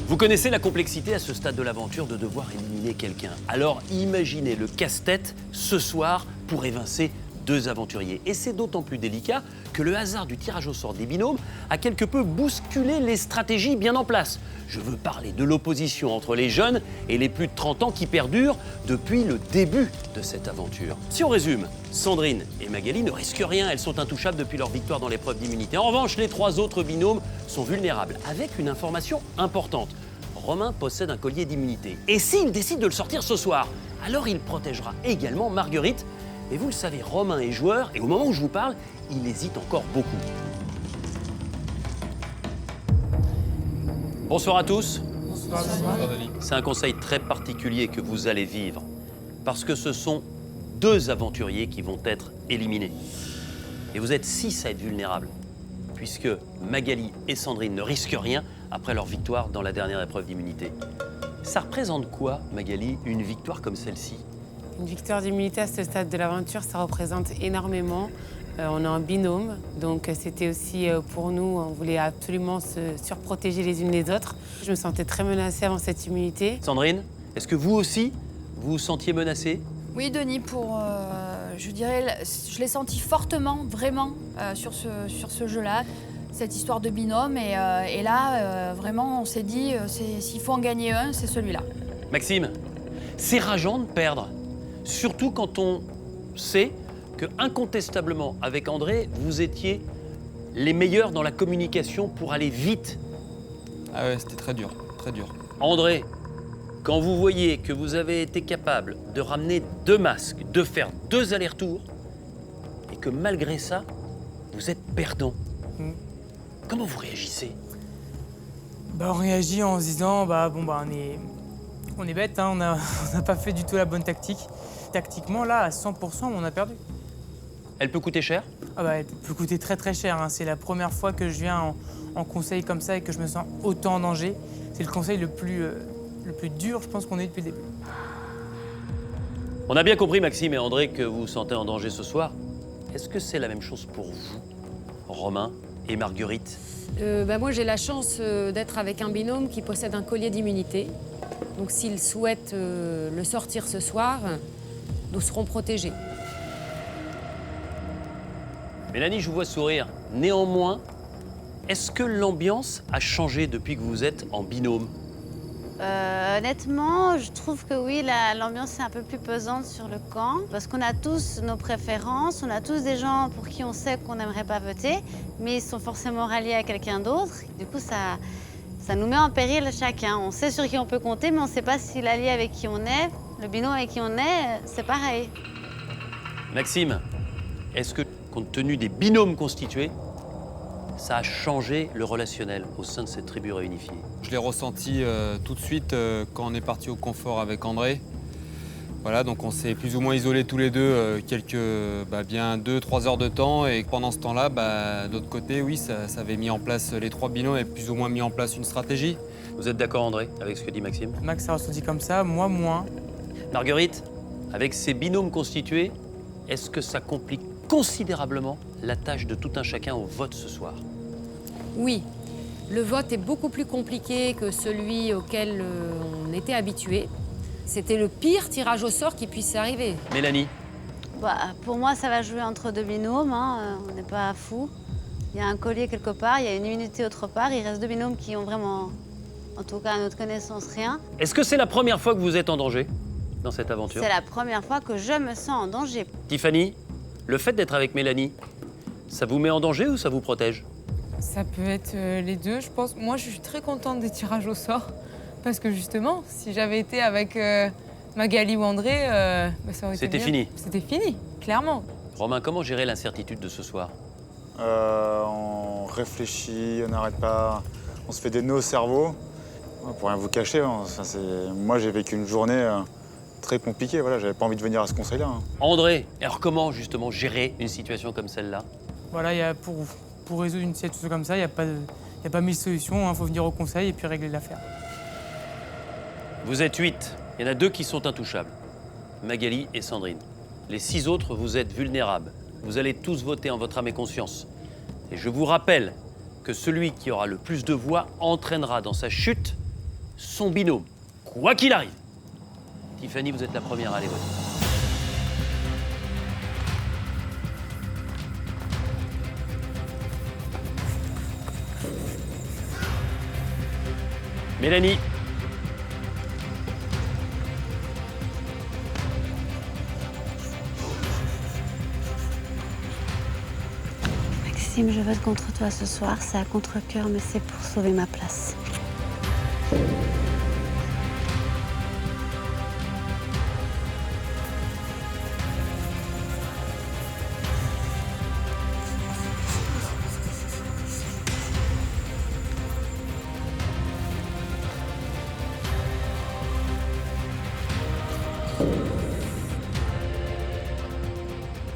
Speaker 1: Vous connaissez la complexité à ce stade de l'aventure de devoir éliminer quelqu'un. Alors imaginez le casse-tête ce soir pour évincer 2 aventuriers. Et c'est d'autant plus délicat que le hasard du tirage au sort des binômes a quelque peu bousculé les stratégies bien en place. Je veux parler de l'opposition entre les jeunes et les plus de 30 ans qui perdurent depuis le début de cette aventure. Si on résume, Sandrine et Magali ne risquent rien, elles sont intouchables depuis leur victoire dans l'épreuve d'immunité. En revanche, les 3 autres binômes sont vulnérables, avec une information importante. Romain possède un collier d'immunité. Et s'il décide de le sortir ce soir, alors il protégera également Marguerite. Et vous le savez, Romain est joueur, et au moment où je vous parle, il hésite encore beaucoup. Bonsoir à tous.
Speaker 8: Bonsoir.
Speaker 1: C'est un conseil très particulier que vous allez vivre, parce que ce sont 2 aventuriers qui vont être éliminés. Et vous êtes 6 à être vulnérables, puisque Magali et Sandrine ne risquent rien après leur victoire dans la dernière épreuve d'immunité. Ça représente quoi, Magali, une victoire comme celle-ci ?
Speaker 9: Une victoire d'immunité à ce stade de l'aventure, ça représente énormément. On est en binôme, donc c'était aussi pour nous, on voulait absolument se surprotéger les unes les autres. Je me sentais très menacée avant cette immunité.
Speaker 1: Sandrine, est-ce que vous aussi, vous vous sentiez menacée ?
Speaker 13: Oui, Denis, je dirais, je l'ai senti fortement, vraiment, sur ce jeu-là, cette histoire de binôme. Et là, vraiment, on s'est dit, s'il faut en gagner un, c'est celui-là.
Speaker 1: Maxime, c'est rageant de perdre, surtout quand on sait que, incontestablement, avec André, vous étiez les meilleurs dans la communication pour aller vite.
Speaker 10: Ah ouais, c'était très dur, très dur.
Speaker 1: André, quand vous voyez que vous avez été capable de ramener 2 masques, de faire 2 allers-retours, et que malgré ça, vous êtes perdant, comment vous réagissez ?
Speaker 8: On réagit en se disant, on est bête, hein, on n'a pas fait du tout la bonne tactique. Tactiquement, là, à 100%, on a perdu.
Speaker 1: Elle peut coûter cher ?
Speaker 8: Elle peut coûter très très cher, hein. C'est la première fois que je viens en conseil comme ça et que je me sens autant en danger. C'est le conseil le plus dur, je pense, qu'on ait eu depuis le début.
Speaker 1: On a bien compris, Maxime et André, que vous vous sentez en danger ce soir. Est-ce que c'est la même chose pour vous, Romain et Marguerite ?
Speaker 16: Moi, j'ai la chance d'être avec un binôme qui possède un collier d'immunité. Donc, s'il souhaite le sortir ce soir, nous serons protégés.
Speaker 1: Mélanie, je vous vois sourire. Néanmoins, est-ce que l'ambiance a changé depuis que vous êtes en binôme ?
Speaker 6: Honnêtement, je trouve que oui, l'ambiance est un peu plus pesante sur le camp, parce qu'on a tous nos préférences, on a tous des gens pour qui on sait qu'on n'aimerait pas voter, mais ils sont forcément ralliés à quelqu'un d'autre. Du coup, ça nous met en péril chacun. On sait sur qui on peut compter, mais on ne sait pas si l'allié avec qui on est, le binôme avec qui on est, c'est pareil.
Speaker 1: Maxime, est-ce que, compte tenu des binômes constitués, ça a changé le relationnel au sein de cette tribu réunifiée?
Speaker 10: Je l'ai ressenti tout de suite quand on est parti au confort avec André. Voilà, donc on s'est plus ou moins isolés tous les deux bien 2-3 heures de temps. Et pendant ce temps-là, de l'autre côté, oui, ça avait mis en place, les 3 binômes avaient plus ou moins mis en place une stratégie.
Speaker 1: Vous êtes d'accord, André, avec ce que dit Maxime?
Speaker 8: Max a ressenti comme ça, moi moins.
Speaker 1: Marguerite, avec ces binômes constitués, est-ce que ça complique considérablement la tâche de tout un chacun au vote ce soir?
Speaker 16: Oui, le vote est beaucoup plus compliqué que celui auquel on était habitué.
Speaker 17: C'était le pire tirage au sort qui puisse arriver.
Speaker 1: Mélanie?
Speaker 6: Bah, pour moi, ça va jouer entre deux binômes, hein. On n'est pas fous. Il y a un collier quelque part, il y a une immunité autre part. Il reste deux binômes qui ont vraiment, en tout cas à notre connaissance, rien.
Speaker 1: Est-ce que c'est la première fois que vous êtes en danger dans cette aventure?
Speaker 6: C'est la première fois que je me sens en danger.
Speaker 1: Tiffany, le fait d'être avec Mélanie, ça vous met en danger ou ça vous protège?
Speaker 4: Ça peut être les deux, je pense. Moi, je suis très contente des tirages au sort. Parce que justement, si j'avais été avec Magali ou André, ça aurait été
Speaker 1: C'était
Speaker 4: bien.
Speaker 1: fini.
Speaker 4: C'était fini, clairement.
Speaker 1: Romain, comment gérer l'incertitude de ce soir?
Speaker 2: On réfléchit, on n'arrête pas, on se fait des nœuds au cerveau. Pour rien vous cacher, hein, moi j'ai vécu une journée très compliquée, voilà, j'avais pas envie de venir à ce conseil-là. Hein.
Speaker 1: André, alors comment justement gérer une situation comme celle-là?
Speaker 8: Voilà, pour résoudre une situation comme ça, il n'y a pas mille solutions, il faut venir au conseil et puis régler l'affaire.
Speaker 1: Vous êtes 8, il y en a 2 qui sont intouchables, Magali et Sandrine. Les 6 autres, vous êtes vulnérables. Vous allez tous voter en votre âme et conscience. Et je vous rappelle que celui qui aura le plus de voix entraînera dans sa chute son binôme, quoi qu'il arrive. Tiffany, vous êtes la première à aller voter. Mélanie.
Speaker 6: Maxime, je vote contre toi ce soir. C'est à contre-cœur, mais c'est pour sauver ma place.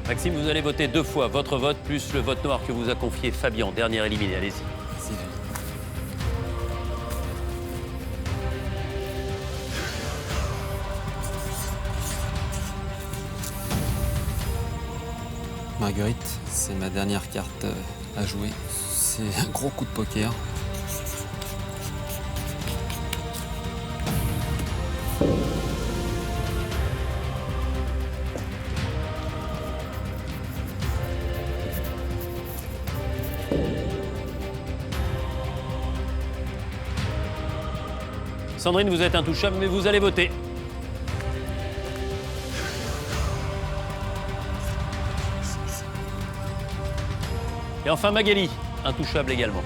Speaker 1: Maxime, vous allez voter 2 fois votre vote, plus le vote noir que vous a confié Fabien, dernier éliminé. Allez-y.
Speaker 10: Marguerite, c'est ma dernière carte à jouer. C'est un gros coup de poker.
Speaker 1: Sandrine, vous êtes intouchable, mais vous allez voter. Et enfin Magali, intouchable également.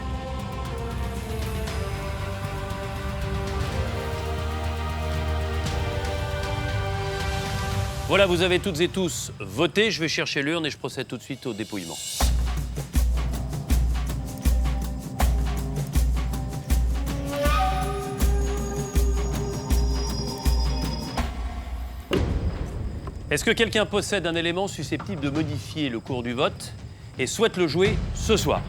Speaker 1: Voilà, vous avez toutes et tous voté. Je vais chercher l'urne et je procède tout de suite au dépouillement. Est-ce que quelqu'un possède un élément susceptible de modifier le cours du vote et souhaite le jouer ce soir?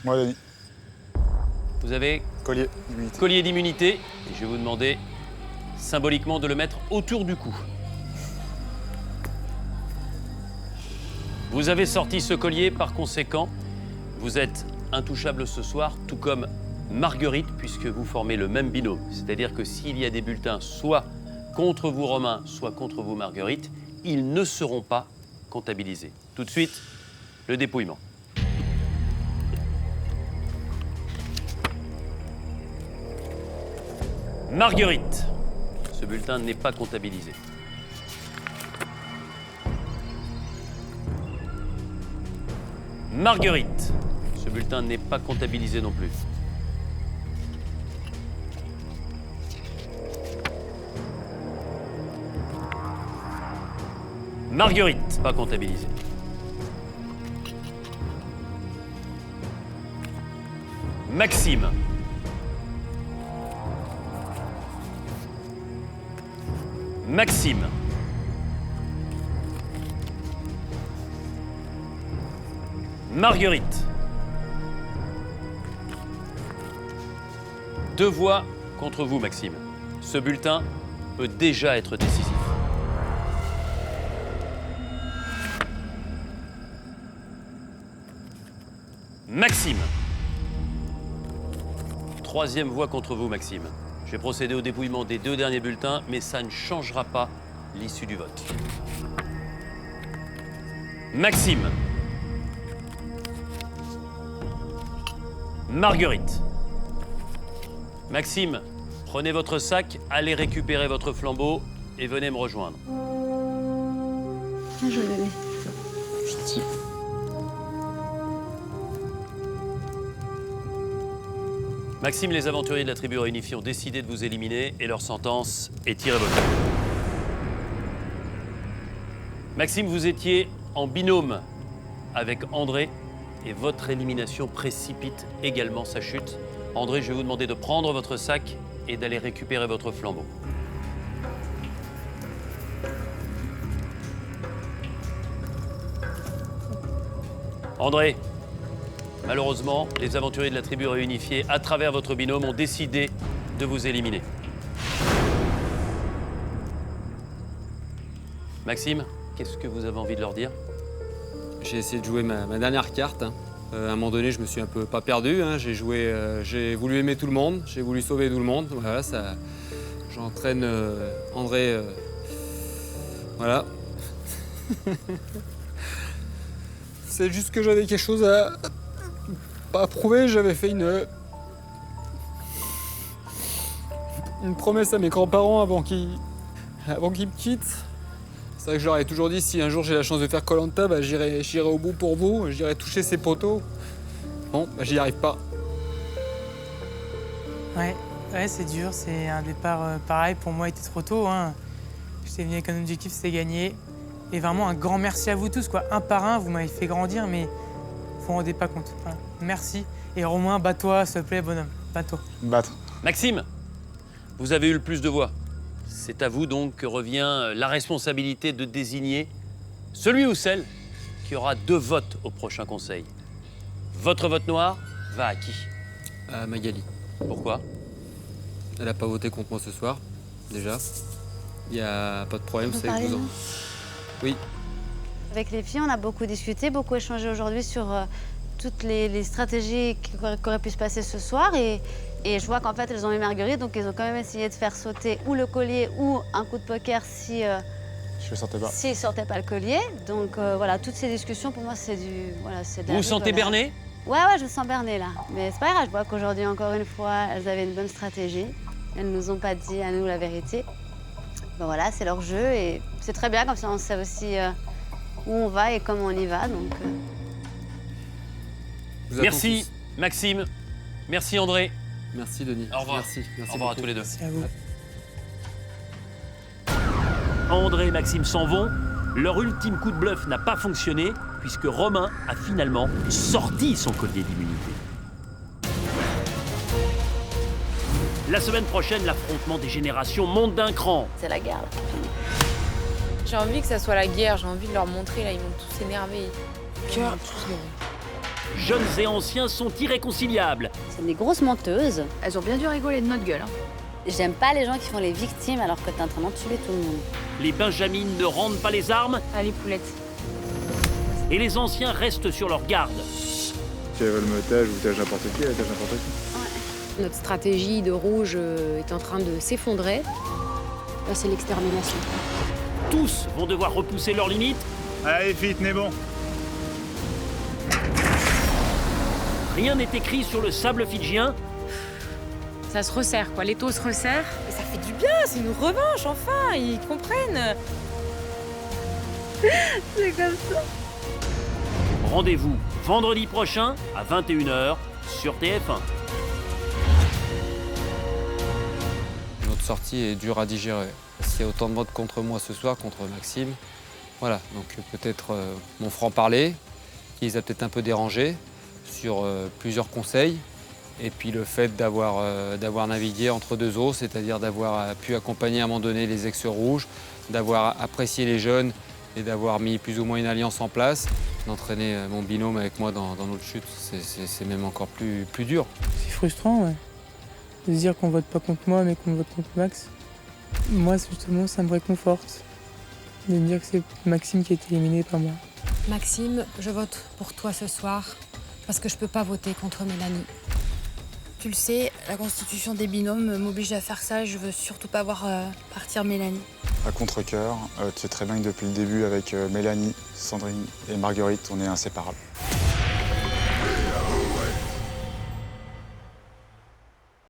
Speaker 2: Moi, Denis.
Speaker 1: Vous avez
Speaker 2: collier d'immunité.
Speaker 1: Collier d'immunité. Et je vais vous demander symboliquement de le mettre autour du cou. Vous avez sorti ce collier, par conséquent, vous êtes intouchable ce soir, tout comme Marguerite, puisque vous formez le même binôme. C'est-à-dire que s'il y a des bulletins soit contre vous Romain, soit contre vous Marguerite, ils ne seront pas comptabilisés. Tout de suite, le dépouillement. Marguerite, ce bulletin n'est pas comptabilisé. Marguerite, ce bulletin n'est pas comptabilisé non plus. Marguerite, pas comptabilisé. Maxime. Maxime. Marguerite. 2 voix contre vous, Maxime. Ce bulletin peut déjà être décisif. Maxime. Troisième voix contre vous, Maxime. Je vais procéder au dépouillement des 2 derniers bulletins, mais ça ne changera pas l'issue du vote. Maxime. Marguerite. Maxime, prenez votre sac, allez récupérer votre flambeau et venez me rejoindre.
Speaker 6: Je vais.
Speaker 1: Maxime, les aventuriers de la tribu réunifiée ont décidé de vous éliminer et leur sentence est irrévocable. Maxime, vous étiez en binôme avec André et votre élimination précipite également sa chute. André, je vais vous demander de prendre votre sac et d'aller récupérer votre flambeau. André, malheureusement, les aventuriers de la tribu réunifiée, à travers votre binôme, ont décidé de vous éliminer. Maxime, qu'est-ce que vous avez envie de leur dire?
Speaker 10: J'ai essayé de jouer ma dernière carte. À un moment donné, je me suis un peu pas perdu. J'ai voulu aimer tout le monde, j'ai voulu sauver tout le monde. Voilà, ça, j'entraîne André. Voilà. C'est juste que j'avais quelque chose à prouver. J'avais fait une promesse à mes grands-parents avant qu'ils me quittent. C'est vrai que je leur ai toujours dit, si un jour j'ai la chance de faire Koh-Lanta, bah, j'irai au bout pour vous, j'irai toucher ces poteaux. Bon, bah, j'y arrive pas.
Speaker 8: Ouais, c'est dur, c'est un départ pareil, pour moi, il était trop tôt. Hein. J'étais venu avec un objectif, c'était gagner. Et vraiment, un grand merci à vous tous, quoi. Un par un, vous m'avez fait grandir, mais vous vous rendez pas compte. Voilà. Merci. Et Romain, bats-toi, s'il te plaît, bonhomme. Bats-toi.
Speaker 2: Battre.
Speaker 1: Maxime, vous avez eu le plus de voix. C'est à vous donc que revient la responsabilité de désigner celui ou celle qui aura 2 votes au prochain conseil. Votre vote noir va à qui?
Speaker 10: À Magali.
Speaker 1: Pourquoi?
Speaker 10: Elle n'a pas voté contre moi ce soir, déjà. Il n'y a pas de problème, c'est avec vous. Oui.
Speaker 6: Avec les filles, on a beaucoup discuté, beaucoup échangé aujourd'hui sur toutes les stratégies qui auraient pu se passer ce soir. Et je vois qu'en fait, elles ont eu Marguerite, donc elles ont quand même essayé de faire sauter ou le collier ou un coup de poker si
Speaker 2: je sortais pas.
Speaker 6: S'il sortait pas le collier. Donc voilà, toutes ces discussions, pour moi, c'est du... Voilà, c'est de la
Speaker 1: Vous vous sentez berné?
Speaker 6: Ouais, je me sens bernée, là. Mais c'est pas grave, je vois qu'aujourd'hui, encore une fois, elles avaient une bonne stratégie. Elles nous ont pas dit à nous la vérité. Ben voilà, c'est leur jeu et c'est très bien, comme ça on sait aussi où on va et comment on y va, donc...
Speaker 1: Merci Maxime, merci André.
Speaker 10: Merci Denis.
Speaker 1: Au revoir.
Speaker 10: Merci
Speaker 1: Au revoir à tous les deux.
Speaker 8: Merci à vous.
Speaker 1: André et Maxime s'en vont. Leur ultime coup de bluff n'a pas fonctionné puisque Romain a finalement sorti son collier d'immunité. La semaine prochaine, l'affrontement des générations monte d'un cran.
Speaker 6: C'est la guerre, là.
Speaker 20: J'ai envie que ça soit la guerre, j'ai envie de leur montrer, là, ils vont tous s'énerver. Cœur.
Speaker 1: Jeunes et anciens sont irréconciliables.
Speaker 6: C'est des grosses menteuses.
Speaker 13: Elles ont bien dû rigoler de notre gueule. Hein.
Speaker 6: J'aime pas les gens qui font les victimes alors que t'es en train d'entuber tout le monde.
Speaker 1: Les benjamines ne rendent pas les armes.
Speaker 20: Allez, poulette.
Speaker 1: Et les anciens restent sur leur garde.
Speaker 19: Si elles veulent me tâche ou tâche n'importe qui, elles tâche n'importe qui.
Speaker 16: Notre stratégie de rouge est en train de s'effondrer. Là, c'est l'extermination.
Speaker 1: Tous vont devoir repousser leurs limites.
Speaker 19: Allez, filles, tenez bon.
Speaker 1: Rien n'est écrit sur le sable fidjien.
Speaker 16: Ça se resserre, quoi. Les taux se resserrent.
Speaker 20: Mais ça fait du bien, c'est une revanche, enfin, ils comprennent.
Speaker 6: C'est comme ça.
Speaker 1: Rendez-vous vendredi prochain à 21h sur TF1.
Speaker 10: Notre sortie est dure à digérer. S'il y a autant de votes contre moi ce soir, contre Maxime, voilà, donc peut-être mon franc-parler, qui les a peut-être un peu dérangés sur plusieurs conseils, et puis le fait d'avoir navigué entre deux eaux, c'est-à-dire d'avoir pu accompagner à un moment donné les ex-rouges, d'avoir apprécié les jeunes et d'avoir mis plus ou moins une alliance en place, d'entraîner mon binôme avec moi dans notre chute, c'est même encore plus dur.
Speaker 8: C'est frustrant, ouais. De se dire qu'on vote pas contre moi, mais qu'on vote contre Max. Moi, justement, ça me réconforte de me dire que c'est Maxime qui est éliminé, pas moi.
Speaker 16: Maxime, je vote pour toi ce soir parce que je peux pas voter contre Mélanie.
Speaker 13: Tu le sais, la constitution des binômes m'oblige à faire ça et je veux surtout pas voir partir Mélanie.
Speaker 2: À contre-cœur, tu sais très bien que depuis le début avec Mélanie, Sandrine et Marguerite, on est inséparables.